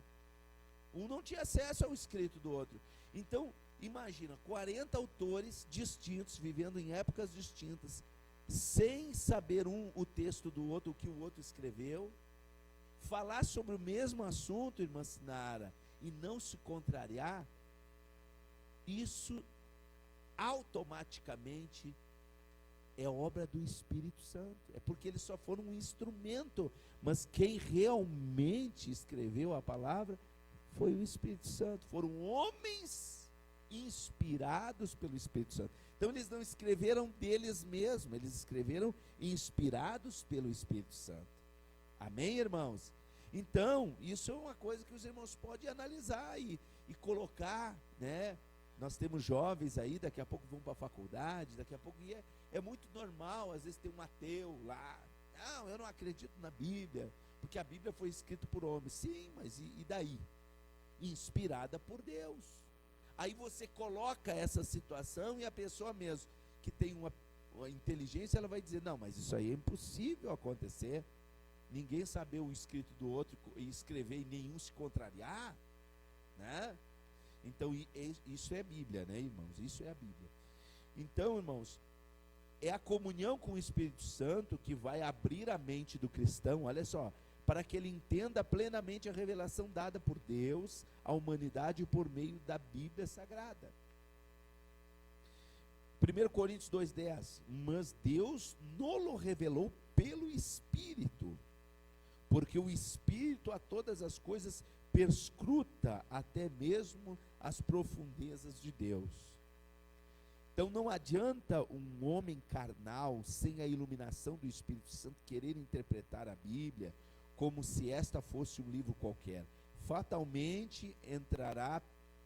Um não tinha acesso ao escrito do outro. Então, imagina, 40 autores distintos, vivendo em épocas distintas, sem saber o texto do outro, o que o outro escreveu, falar sobre o mesmo assunto, irmã Sinara, e não se contrariar, isso automaticamente é obra do Espírito Santo. É porque eles só foram um instrumento, mas quem realmente escreveu a palavra foi o Espírito Santo. Foram homens inspirados pelo Espírito Santo. Então eles não escreveram deles mesmos, eles escreveram inspirados pelo Espírito Santo. Amém, irmãos? Então, isso é uma coisa que os irmãos podem analisar e colocar, né? Nós temos jovens aí, daqui a pouco vão para a faculdade, daqui a pouco, e é muito normal, às vezes tem um ateu lá, não, eu não acredito na Bíblia, porque a Bíblia foi escrita por homens. Sim, mas e daí? Inspirada por Deus. Aí você coloca essa situação e a pessoa mesmo, que tem uma inteligência, ela vai dizer, não, mas isso aí é impossível acontecer, ninguém saber o escrito do outro e escrever e nenhum se contrariar, né? Então, isso é a Bíblia, né, irmãos? Isso é a Bíblia. Então, irmãos, é a comunhão com o Espírito Santo que vai abrir a mente do cristão, olha só, para que ele entenda plenamente a revelação dada por Deus à humanidade por meio da Bíblia Sagrada. 1 Coríntios 2,10, mas Deus nolo revelou pelo Espírito, porque o Espírito a todas as coisas perscruta até mesmo as profundezas de Deus. Então não adianta um homem carnal, sem a iluminação do Espírito Santo, querer interpretar a Bíblia como se esta fosse um livro qualquer. Fatalmente entrará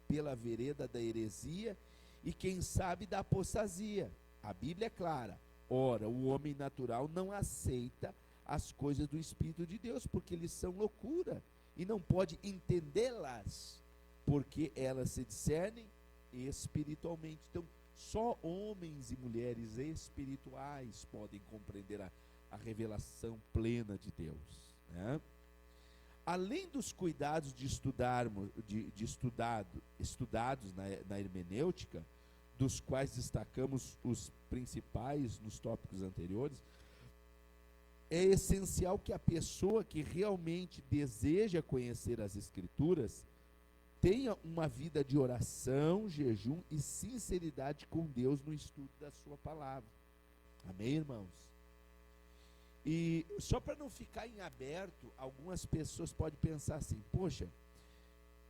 pela vereda da heresia e quem sabe da apostasia. A Bíblia é clara. Ora, o homem natural não aceita as coisas do Espírito de Deus, porque eles são loucura, e não pode entendê-las, porque elas se discernem espiritualmente. Então, só homens e mulheres espirituais podem compreender a revelação plena de Deus, né? Além dos cuidados de estudados na hermenêutica, dos quais destacamos os principais nos tópicos anteriores, é essencial que a pessoa que realmente deseja conhecer as Escrituras tenha uma vida de oração, jejum e sinceridade com Deus no estudo da sua palavra. Amém, irmãos? E só para não ficar em aberto, algumas pessoas podem pensar assim, poxa,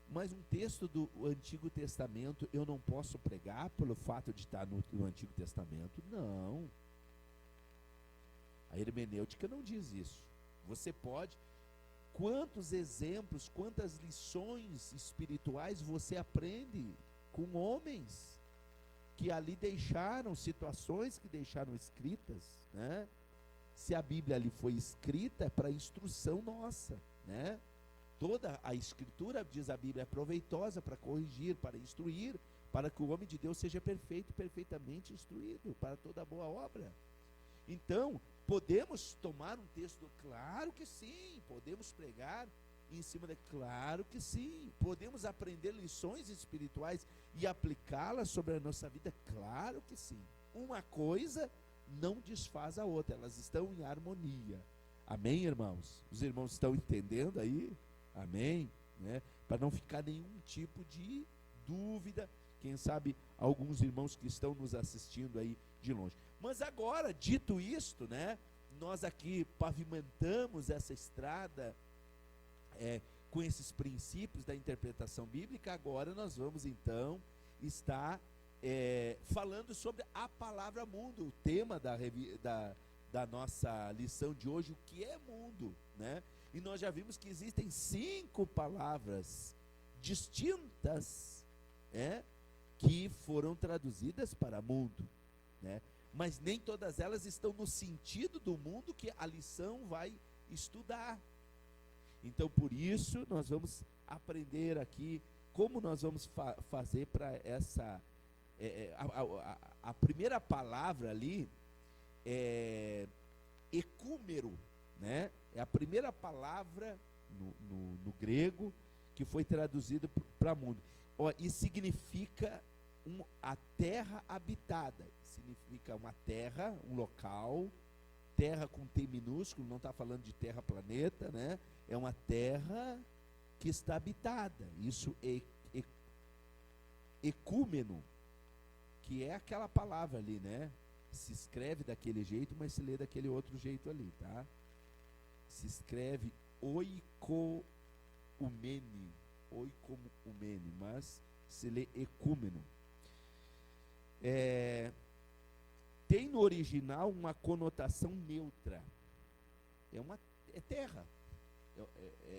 mas um texto do Antigo Testamento eu não posso pregar pelo fato de estar no Antigo Testamento? Não. A hermenêutica não diz isso. Você pode. Quantos exemplos, quantas lições espirituais você aprende com homens que ali deixaram, situações que deixaram escritas, né? Se a Bíblia ali foi escrita, é para instrução nossa, né? Toda a Escritura, diz a Bíblia, é proveitosa para corrigir, para instruir, para que o homem de Deus seja perfeito, perfeitamente instruído, para toda boa obra. Então, podemos tomar um texto? Claro que sim, podemos pregar em cima de... Claro que sim. Podemos aprender lições espirituais e aplicá-las sobre a nossa vida? Claro que sim. Uma coisa não desfaz a outra, elas estão em harmonia. Amém, irmãos? Os irmãos estão entendendo aí? Amém? Né? Para não ficar nenhum tipo de dúvida. Quem sabe alguns irmãos que estão nos assistindo aí de longe. Mas agora, dito isto, né, nós aqui pavimentamos essa estrada com esses princípios da interpretação bíblica. Agora nós vamos então estar falando sobre a palavra mundo, o tema da nossa lição de hoje, o que é mundo, né? E nós já vimos que existem 5 palavras distintas, que foram traduzidas para mundo, né? Mas nem todas elas estão no sentido do mundo que a lição vai estudar. Então, por isso, nós vamos aprender aqui como nós vamos fazer para essa... a primeira palavra ali é ecúmero, né? É a primeira palavra no grego que foi traduzida para mundo. E significa a terra habitada. Significa uma terra, um local, terra com T minúsculo, não está falando de terra planeta, né? É uma terra que está habitada. Isso é ecúmeno, que é aquela palavra ali, né? Se escreve daquele jeito, mas se lê daquele outro jeito ali, tá? Se escreve oikomene, mas se lê ecúmeno. Tem no original uma conotação neutra. É terra.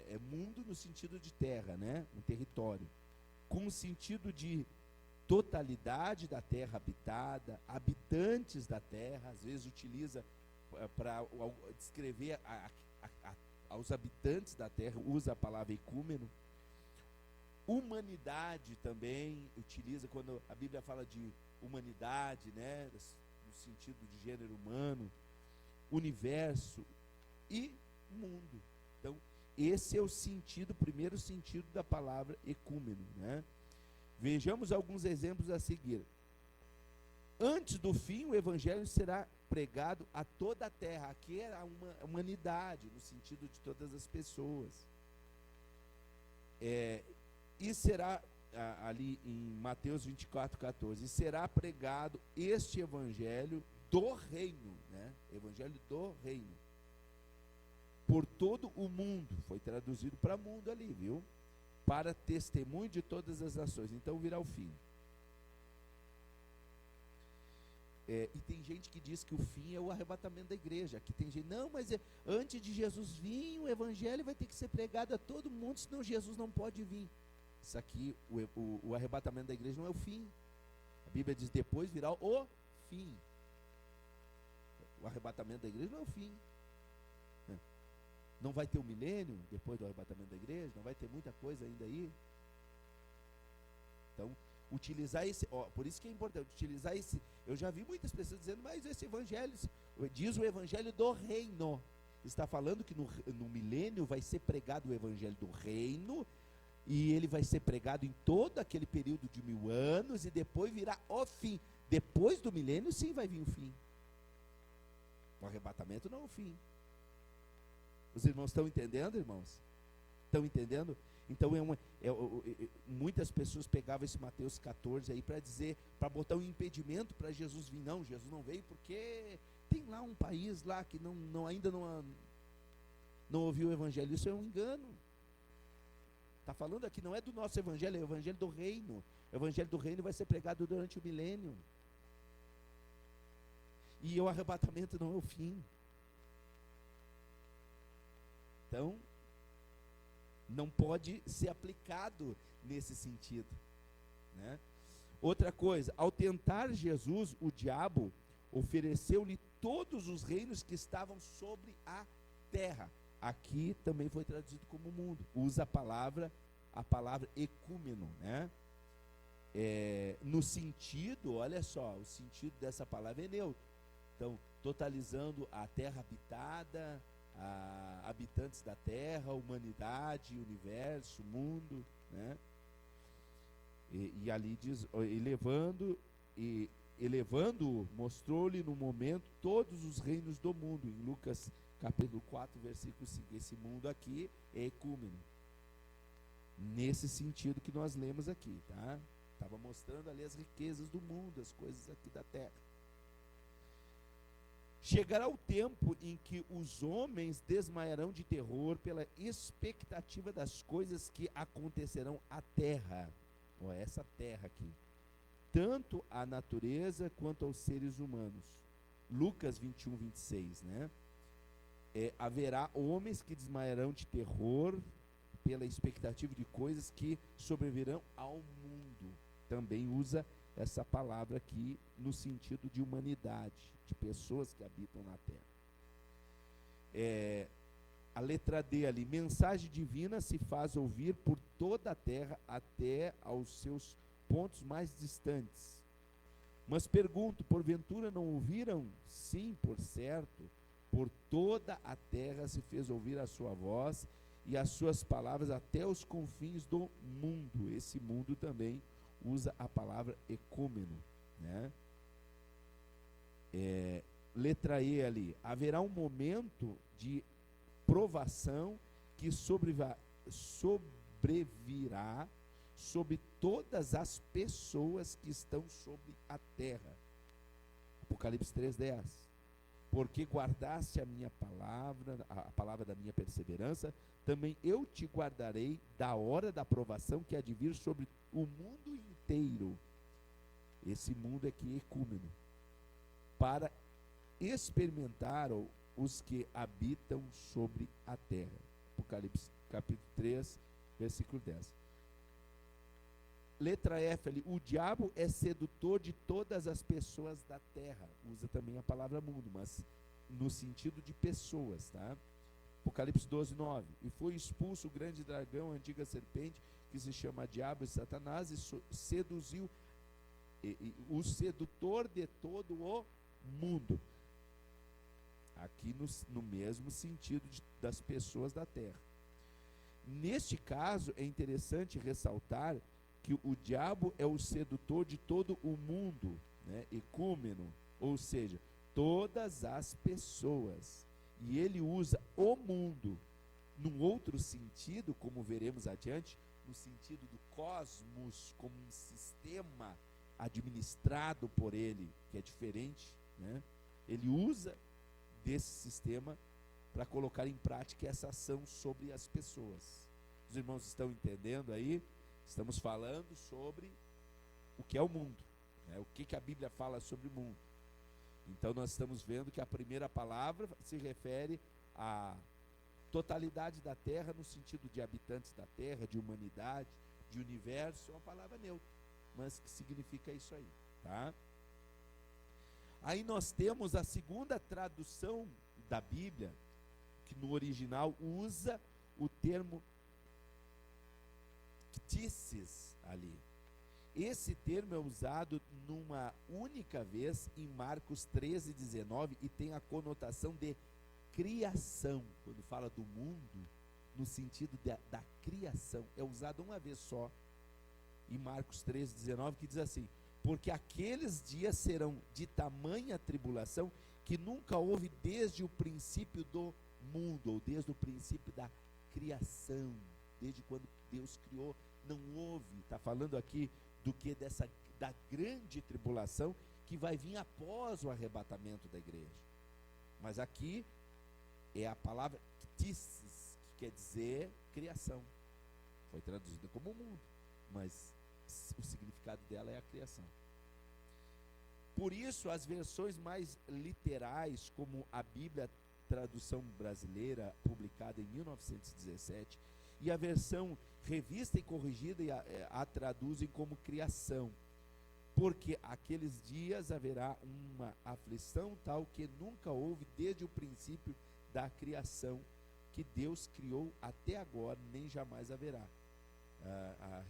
É mundo no sentido de terra, né? Um território. Com o sentido de totalidade da terra habitada, habitantes da terra, às vezes utiliza para descrever aos habitantes da terra, usa a palavra ecúmeno. Humanidade também utiliza, quando a Bíblia fala de humanidade, né, no sentido de gênero humano, universo e mundo. Então, esse é o sentido, o primeiro sentido da palavra ecúmeno, né? Vejamos alguns exemplos a seguir. Antes do fim, o evangelho será pregado a toda a terra. Aqui é a humanidade, no sentido de todas as pessoas. E será, ali em Mateus 24:14, será pregado este evangelho do reino, né? Evangelho do reino, por todo o mundo. Foi traduzido para mundo ali, viu? Para testemunho de todas as nações. Então virá o fim. E tem gente que diz que o fim é o arrebatamento da igreja. Aqui tem gente, não, mas antes de Jesus vir, o evangelho vai ter que ser pregado a todo mundo, senão Jesus não pode vir. Isso aqui, o arrebatamento da igreja não é o fim. A Bíblia diz, depois virá o fim. O arrebatamento da igreja não é o fim. Não vai ter o milênio depois do arrebatamento da igreja? Não vai ter muita coisa ainda aí? Então, utilizar esse... por isso que é importante, utilizar esse... Eu já vi muitas pessoas dizendo, mas esse evangelho... Diz o evangelho do reino. Está falando que no milênio vai ser pregado o evangelho do reino, e ele vai ser pregado em todo aquele período de 1000 anos, e depois virá o fim. Depois do milênio, sim, vai vir o fim. O arrebatamento não é o fim. Os irmãos estão entendendo, irmãos? Estão entendendo? Então, muitas pessoas pegavam esse Mateus 14 aí para dizer, para botar um impedimento para Jesus vir. Não, Jesus não veio porque tem lá um país lá que ainda não ouviu o evangelho. Isso é um engano. Está falando aqui, não é do nosso evangelho, é o evangelho do reino. O evangelho do reino vai ser pregado durante o milênio. E o arrebatamento não é o fim. Então, não pode ser aplicado nesse sentido, né? Outra coisa, ao tentar Jesus, o diabo ofereceu-lhe todos os reinos que estavam sobre a terra. Aqui também foi traduzido como mundo. Usa a palavra ecúmeno, né? No sentido, olha só, o sentido dessa palavra é neutro. Então, totalizando a terra habitada, habitantes da terra, humanidade, universo, mundo, né? E ali diz, elevando, mostrou-lhe no momento todos os reinos do mundo, em Lucas capítulo 4, versículo 5. Esse mundo aqui é ecúmeno, nesse sentido que nós lemos aqui, tá? Estava mostrando ali as riquezas do mundo, as coisas aqui da terra. Chegará o tempo em que os homens desmaiarão de terror pela expectativa das coisas que acontecerão à terra, ou essa terra aqui, tanto à natureza quanto aos seres humanos. Lucas 21, 26, né? Haverá homens que desmaiarão de terror pela expectativa de coisas que sobrevirão ao mundo. Também usa essa palavra aqui no sentido de humanidade, de pessoas que habitam na terra. A letra D ali, mensagem divina se faz ouvir por toda a terra até aos seus pontos mais distantes. Mas pergunto, porventura não ouviram? Sim, por certo, por toda a terra se fez ouvir a sua voz e as suas palavras até os confins do mundo. Esse mundo também usa a palavra ecúmeno, né? Letra E ali, haverá um momento de provação que sobrevirá sobre todas as pessoas que estão sobre a terra. Apocalipse 3:10. Porque guardaste a minha palavra, a palavra da minha perseverança, também eu te guardarei da hora da provação que há de vir sobre o mundo inteiro. Esse mundo aqui é ecúmeno, para experimentar os que habitam sobre a terra. Apocalipse capítulo 3, versículo 10. Letra F ali, o diabo é sedutor de todas as pessoas da terra. Usa também a palavra mundo, mas no sentido de pessoas, tá? Apocalipse 12, 9. E foi expulso o grande dragão, a antiga serpente, que se chama Diabo e Satanás, e seduziu o sedutor de todo o mundo. Aqui no mesmo sentido das pessoas da terra. Neste caso, é interessante ressaltar que o diabo é o sedutor de todo o mundo, né? Ecúmeno, ou seja, todas as pessoas. E ele usa o mundo num outro sentido, como veremos adiante, no sentido do cosmos, como um sistema administrado por ele, que é diferente, né? Ele usa desse sistema para colocar em prática essa ação sobre as pessoas. Os irmãos estão entendendo aí? Estamos falando sobre o que é o mundo, né? O que a Bíblia fala sobre o mundo. Então nós estamos vendo que a primeira palavra se refere à totalidade da terra, no sentido de habitantes da terra, de humanidade, de universo. É uma palavra neutra, mas que significa isso aí, tá? Aí nós temos a segunda tradução da Bíblia, que no original usa o termo ptices ali. Esse termo é usado numa única vez em Marcos 13, 19 e tem a conotação de criação. Quando fala do mundo, no sentido da criação, é usado uma vez só em Marcos 13, 19, que diz assim: porque aqueles dias serão de tamanha tribulação que nunca houve desde o princípio do mundo, ou desde o princípio da criação, desde quando Deus criou, não houve. Está falando aqui do que da grande tribulação que vai vir após o arrebatamento da igreja. Mas aqui é a palavra ptices, que quer dizer criação. Foi traduzida como mundo, mas o significado dela é a criação. Por isso, as versões mais literais, como a Bíblia, tradução brasileira, publicada em 1917, e a versão revista e corrigida a traduzem como criação, porque aqueles dias haverá uma aflição tal que nunca houve desde o princípio da criação, que Deus criou até agora, nem jamais haverá. A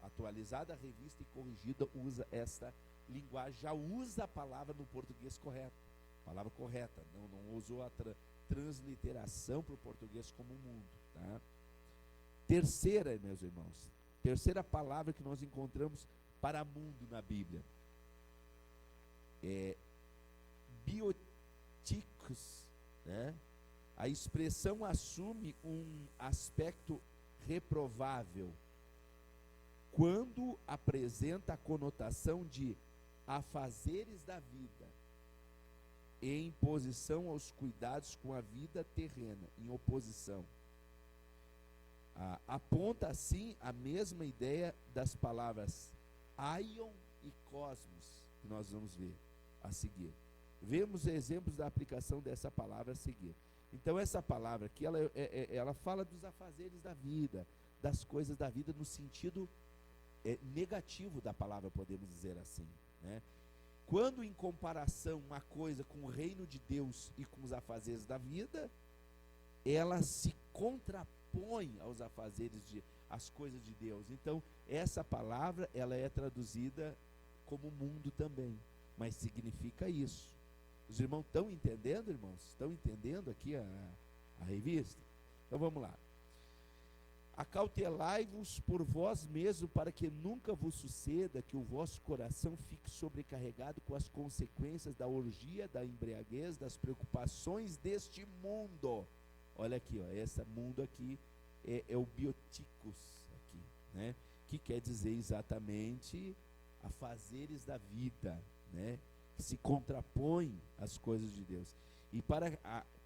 atualizada revista e corrigida usa esta linguagem, já usa a palavra no português correto, palavra correta, não usou a transliteração para o português como mundo, tá? Terceira, meus irmãos, terceira palavra que nós encontramos para mundo na Bíblia é bioticos, né? A expressão assume um aspecto reprovável quando apresenta a conotação de afazeres da vida, em posição aos cuidados com a vida terrena, em oposição. Aponta assim a mesma ideia das palavras aion e cosmos, que nós vamos ver a seguir. Vemos exemplos da aplicação dessa palavra a seguir. Então essa palavra aqui, ela fala dos afazeres da vida, das coisas da vida no sentido negativo da palavra, podemos dizer assim, né? Quando em comparação uma coisa com o reino de Deus e com os afazeres da vida, ela se contrapõe aos afazeres às coisas de Deus. Então essa palavra, ela é traduzida como mundo também, mas significa isso. Os irmãos estão entendendo, irmãos? Estão entendendo aqui a revista? Então vamos lá. Acautelai-vos por vós mesmos, para que nunca vos suceda que o vosso coração fique sobrecarregado com as consequências da orgia, da embriaguez, das preocupações deste mundo. Olha aqui, ó, esse mundo aqui é o bioticos aqui, né? Que quer dizer exatamente afazeres da vida, né? Que se contrapõem às coisas de Deus. E para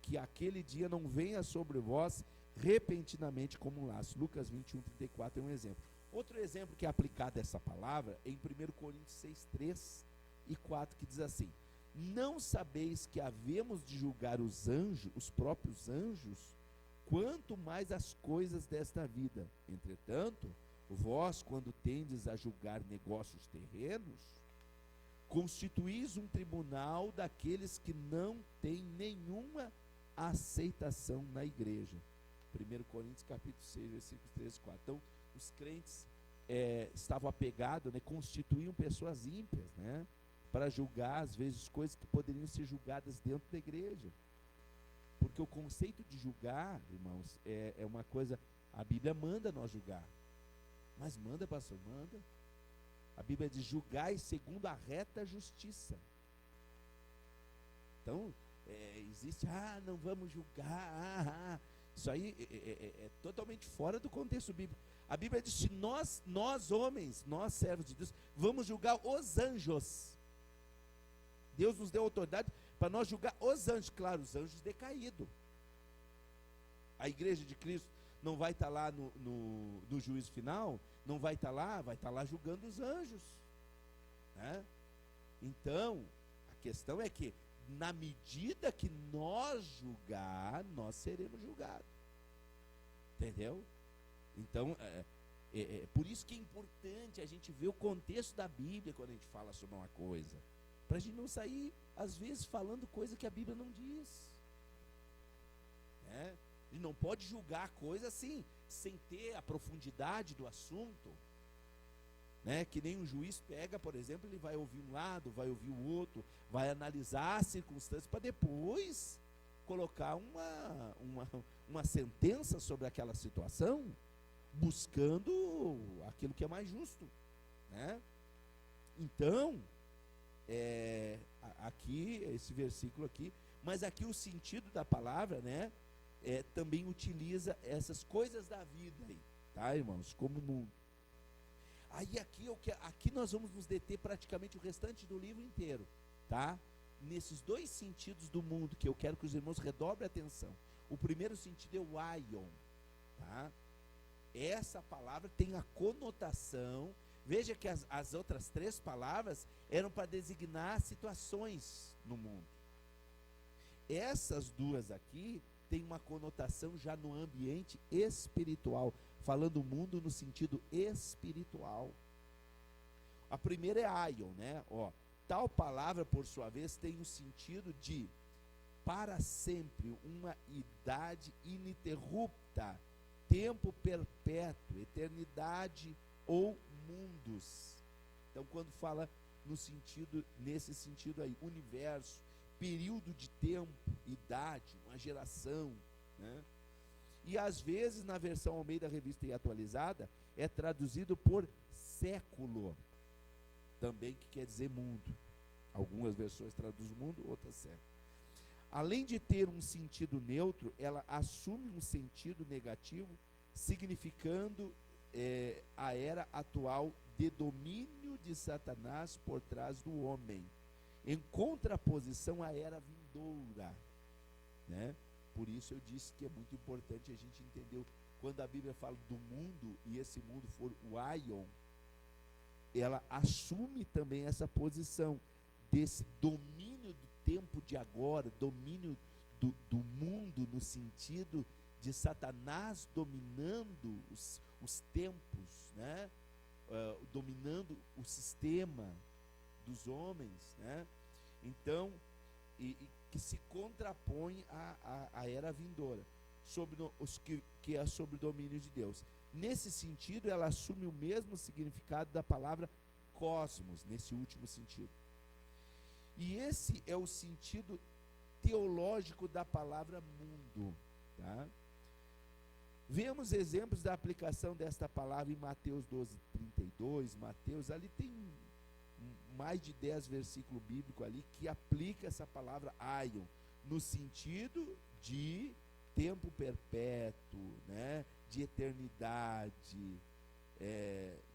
que aquele dia não venha sobre vós repentinamente como um laço. Lucas 21:34 é um exemplo. Outro exemplo que é aplicado a essa palavra é em 1 Coríntios 6:3 e 4, que diz assim: não sabeis que havemos de julgar os anjos, os próprios anjos, quanto mais as coisas desta vida. Entretanto, vós, quando tendes a julgar negócios terrenos, constituís um tribunal daqueles que não têm nenhuma aceitação na igreja. 1 Coríntios capítulo 6, versículos 3 e 4. Então, os crentes estavam apegados, né, constituíam pessoas ímpias, né, para julgar, às vezes, coisas que poderiam ser julgadas dentro da igreja. Porque o conceito de julgar, irmãos, é uma coisa, a Bíblia manda nós julgar. Mas manda, pastor, manda. A Bíblia diz: julgai segundo a reta justiça. Então, existe, não vamos julgar, isso aí é totalmente fora do contexto bíblico. A Bíblia diz que nós homens, nós servos de Deus, vamos julgar os anjos. Deus nos deu autoridade para nós julgar os anjos, claro, os anjos decaídos. A igreja de Cristo não vai estar lá no juízo final, não vai estar lá, vai estar lá julgando os anjos, né? Então, a questão é que na medida que nós julgar, nós seremos julgados. Entendeu? Então, por isso que é importante a gente ver o contexto da Bíblia quando a gente fala sobre uma coisa. Para a gente não sair, às vezes, falando coisa que a Bíblia não diz. Né? A gente não pode julgar a coisa assim, sem ter a profundidade do assunto. Né? Que nem um juiz pega, por exemplo, ele vai ouvir um lado, vai ouvir o outro, vai analisar as circunstâncias para depois colocar uma sentença sobre aquela situação, buscando aquilo que é mais justo, né? Então, aqui, esse versículo aqui, mas aqui o sentido da palavra, né, também utiliza essas coisas da vida aí, tá, irmãos, como mundo. Aí aqui nós vamos nos deter praticamente o restante do livro inteiro, tá? Nesses dois sentidos do mundo que eu quero que os irmãos redobrem a atenção. O primeiro sentido é o aion, tá? Essa palavra tem a conotação, veja que as outras três palavras eram para designar situações no mundo. Essas duas aqui têm uma conotação já no ambiente espiritual, falando o mundo no sentido espiritual. A primeira é aion, né? Tal palavra, por sua vez, tem o sentido de para sempre, uma idade ininterrupta, tempo perpétuo, eternidade ou mundos. Então, quando fala nesse sentido aí, universo, período de tempo, idade, uma geração, né? E às vezes na versão Almeida Revista e Atualizada é traduzido por século, também, que quer dizer mundo. Algumas versões traduzem mundo, outras século. Além de ter um sentido neutro, ela assume um sentido negativo, significando a era atual de domínio de Satanás por trás do homem, em contraposição à era vindoura, né? Por isso eu disse que é muito importante a gente entender, quando a Bíblia fala do mundo, e esse mundo for o Aion, ela assume também essa posição desse domínio do tempo de agora, domínio do mundo, no sentido de Satanás dominando os tempos, né? Dominando o sistema dos homens, né? Então, que se contrapõe à era vindoura, que é sobre o domínio de Deus. Nesse sentido, ela assume o mesmo significado da palavra cosmos, nesse último sentido. E esse é o sentido teológico da palavra mundo, tá? Vemos exemplos da aplicação desta palavra em Mateus 12:32. Mateus, ali tem mais de 10 versículos bíblicos ali que aplica essa palavra aion, no sentido de tempo perpétuo, né? De eternidade,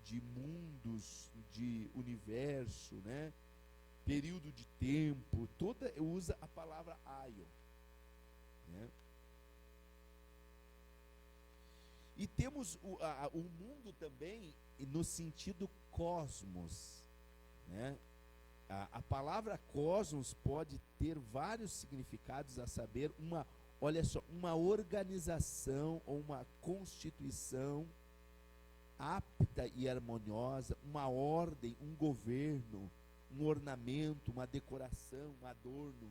de mundos, de universo, né? Período de tempo, toda usa a palavra aion, né? E temos o mundo também no sentido cosmos, né? A palavra cosmos pode ter vários significados, a saber, olha só, uma organização ou uma constituição apta e harmoniosa, uma ordem, um governo, um ornamento, uma decoração, um adorno.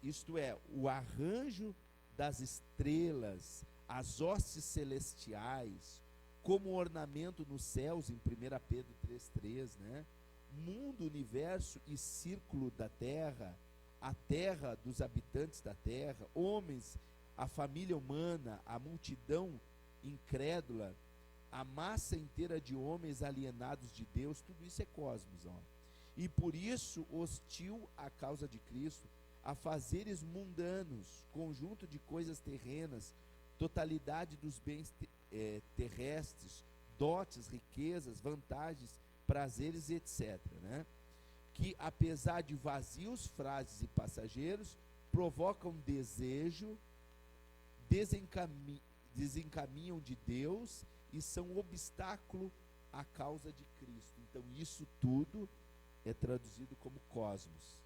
Isto é, o arranjo das estrelas, as hostes celestiais, como ornamento nos céus, em 1 Pedro 3,3, né? Mundo, universo e círculo da terra, a terra dos habitantes da terra, homens, a família humana, a multidão incrédula, a massa inteira de homens alienados de Deus, tudo isso é cosmos, ó. E por isso hostil à causa de Cristo, a fazeres mundanos, conjunto de coisas terrenas, totalidade dos bens terrestres, dotes, riquezas, vantagens, prazeres, etc., né? Que apesar de vazios, frágeis e passageiros, provocam desejo, desencaminham de Deus e são obstáculo à causa de Cristo. Então isso tudo é traduzido como cosmos.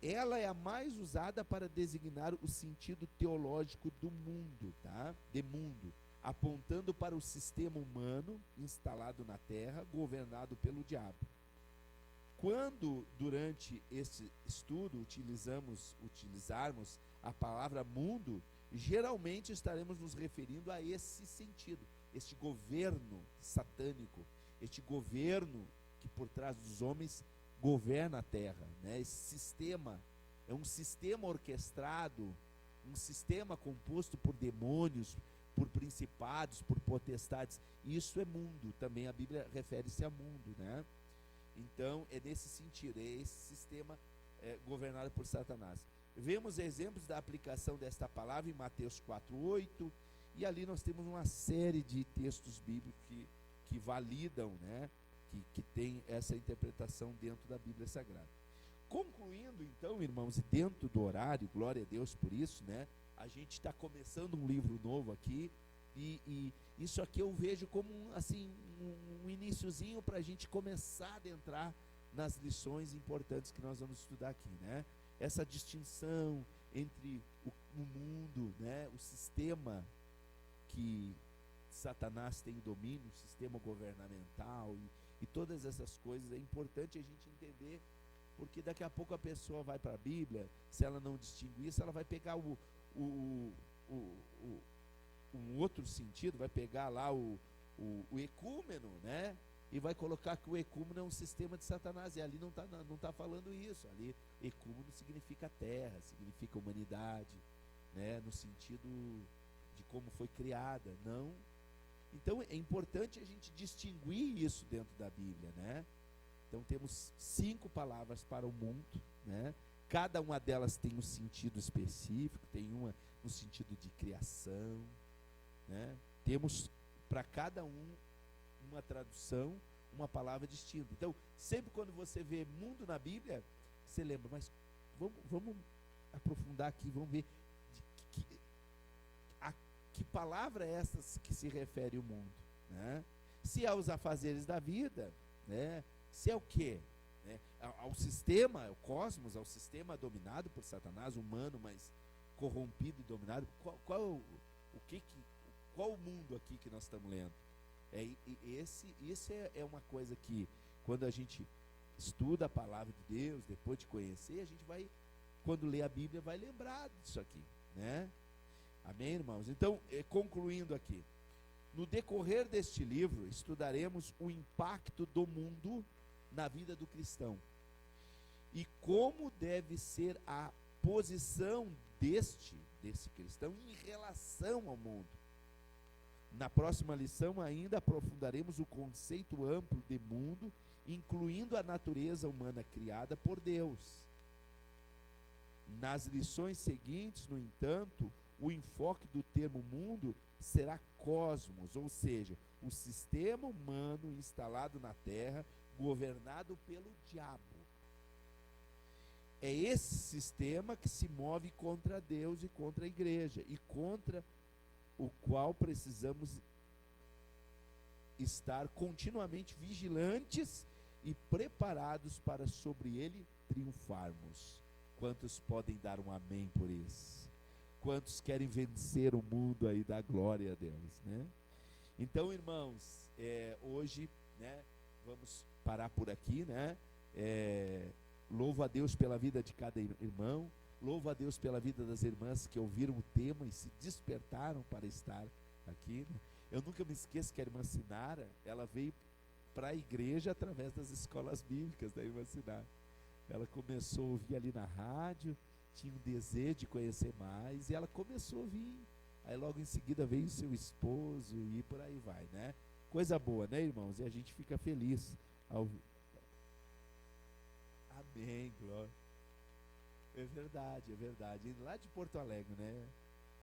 Ela é a mais usada para designar o sentido teológico do mundo, tá? De mundo, apontando para o sistema humano instalado na terra, governado pelo diabo. Quando, durante esse estudo, utilizarmos a palavra mundo, geralmente estaremos nos referindo a esse sentido, este governo satânico, este governo que por trás dos homens governa a terra, né? Esse sistema é um sistema orquestrado, um sistema composto por demônios, por principados, por potestades. Isso é mundo, também a Bíblia refere-se a mundo, né? Então é nesse sentido, é esse sistema governado por Satanás. Vemos exemplos da aplicação desta palavra em Mateus 4:8, e ali nós temos uma série de textos bíblicos que validam, né? Que tem essa interpretação dentro da Bíblia Sagrada. Concluindo então, irmãos, e dentro do horário, glória a Deus por isso, né? A gente está começando um livro novo aqui, e isso aqui eu vejo como um iniciozinho para a gente começar a adentrar nas lições importantes que nós vamos estudar aqui, né? Essa distinção entre o mundo, né? O sistema que Satanás tem domínio, o sistema governamental e todas essas coisas, é importante a gente entender, porque daqui a pouco a pessoa vai para a Bíblia, se ela não distinguir isso, ela vai pegar um outro sentido, vai pegar lá o ecúmeno, né? e vai colocar que o ecúmeno é um sistema de Satanás, e ali não tá falando isso. Ali ecúmeno significa terra, significa humanidade, né, no sentido de como foi criada, não. Então é importante a gente distinguir isso dentro da Bíblia, né? Então temos 5 palavras para o mundo, né? Cada uma delas tem um sentido específico, tem uma no sentido de criação, né? Temos para cada uma tradução, uma palavra distinta. Então, sempre quando você vê mundo na Bíblia, você lembra, mas vamos aprofundar aqui, vamos ver a que palavra é essa que se refere ao mundo, né? Se é aos afazeres da vida, né? Se é o quê? Né? Ao sistema, ao cosmos, ao sistema dominado por Satanás, humano, mas corrompido e dominado. Qual o mundo aqui que nós estamos lendo? Isso é uma coisa que, quando a gente estuda a palavra de Deus, depois de conhecer, a gente vai, quando lê a Bíblia, vai lembrar disso aqui, né? Amém, irmãos? Então, concluindo aqui, no decorrer deste livro, estudaremos o impacto do mundo na vida do cristão e como deve ser a posição desse cristão em relação ao mundo. Na próxima lição ainda aprofundaremos o conceito amplo de mundo, incluindo a natureza humana criada por Deus. Nas lições seguintes, no entanto, o enfoque do termo mundo será cosmos, ou seja, o sistema humano instalado na Terra, governado pelo diabo. É esse sistema que se move contra Deus e contra a igreja, e contra o qual precisamos estar continuamente vigilantes e preparados para sobre ele triunfarmos. Quantos podem dar um amém por isso? Quantos querem vencer o mundo aí da glória a Deus, né? Então, irmãos, hoje, né, vamos parar por aqui, né? Louvo a Deus pela vida de cada irmão, louvo a Deus pela vida das irmãs que ouviram o tema e se despertaram para estar aqui, né? Eu nunca me esqueço que a irmã Sinara, ela veio para a igreja através das escolas bíblicas da irmã Sinara. Ela começou a ouvir ali na rádio, tinha um desejo de conhecer mais, e ela começou a vir. Aí logo em seguida veio o seu esposo e por aí vai, né? Coisa boa, né, irmãos? E a gente fica feliz ao... Amém, glória. É verdade, é verdade. Lá de Porto Alegre, né?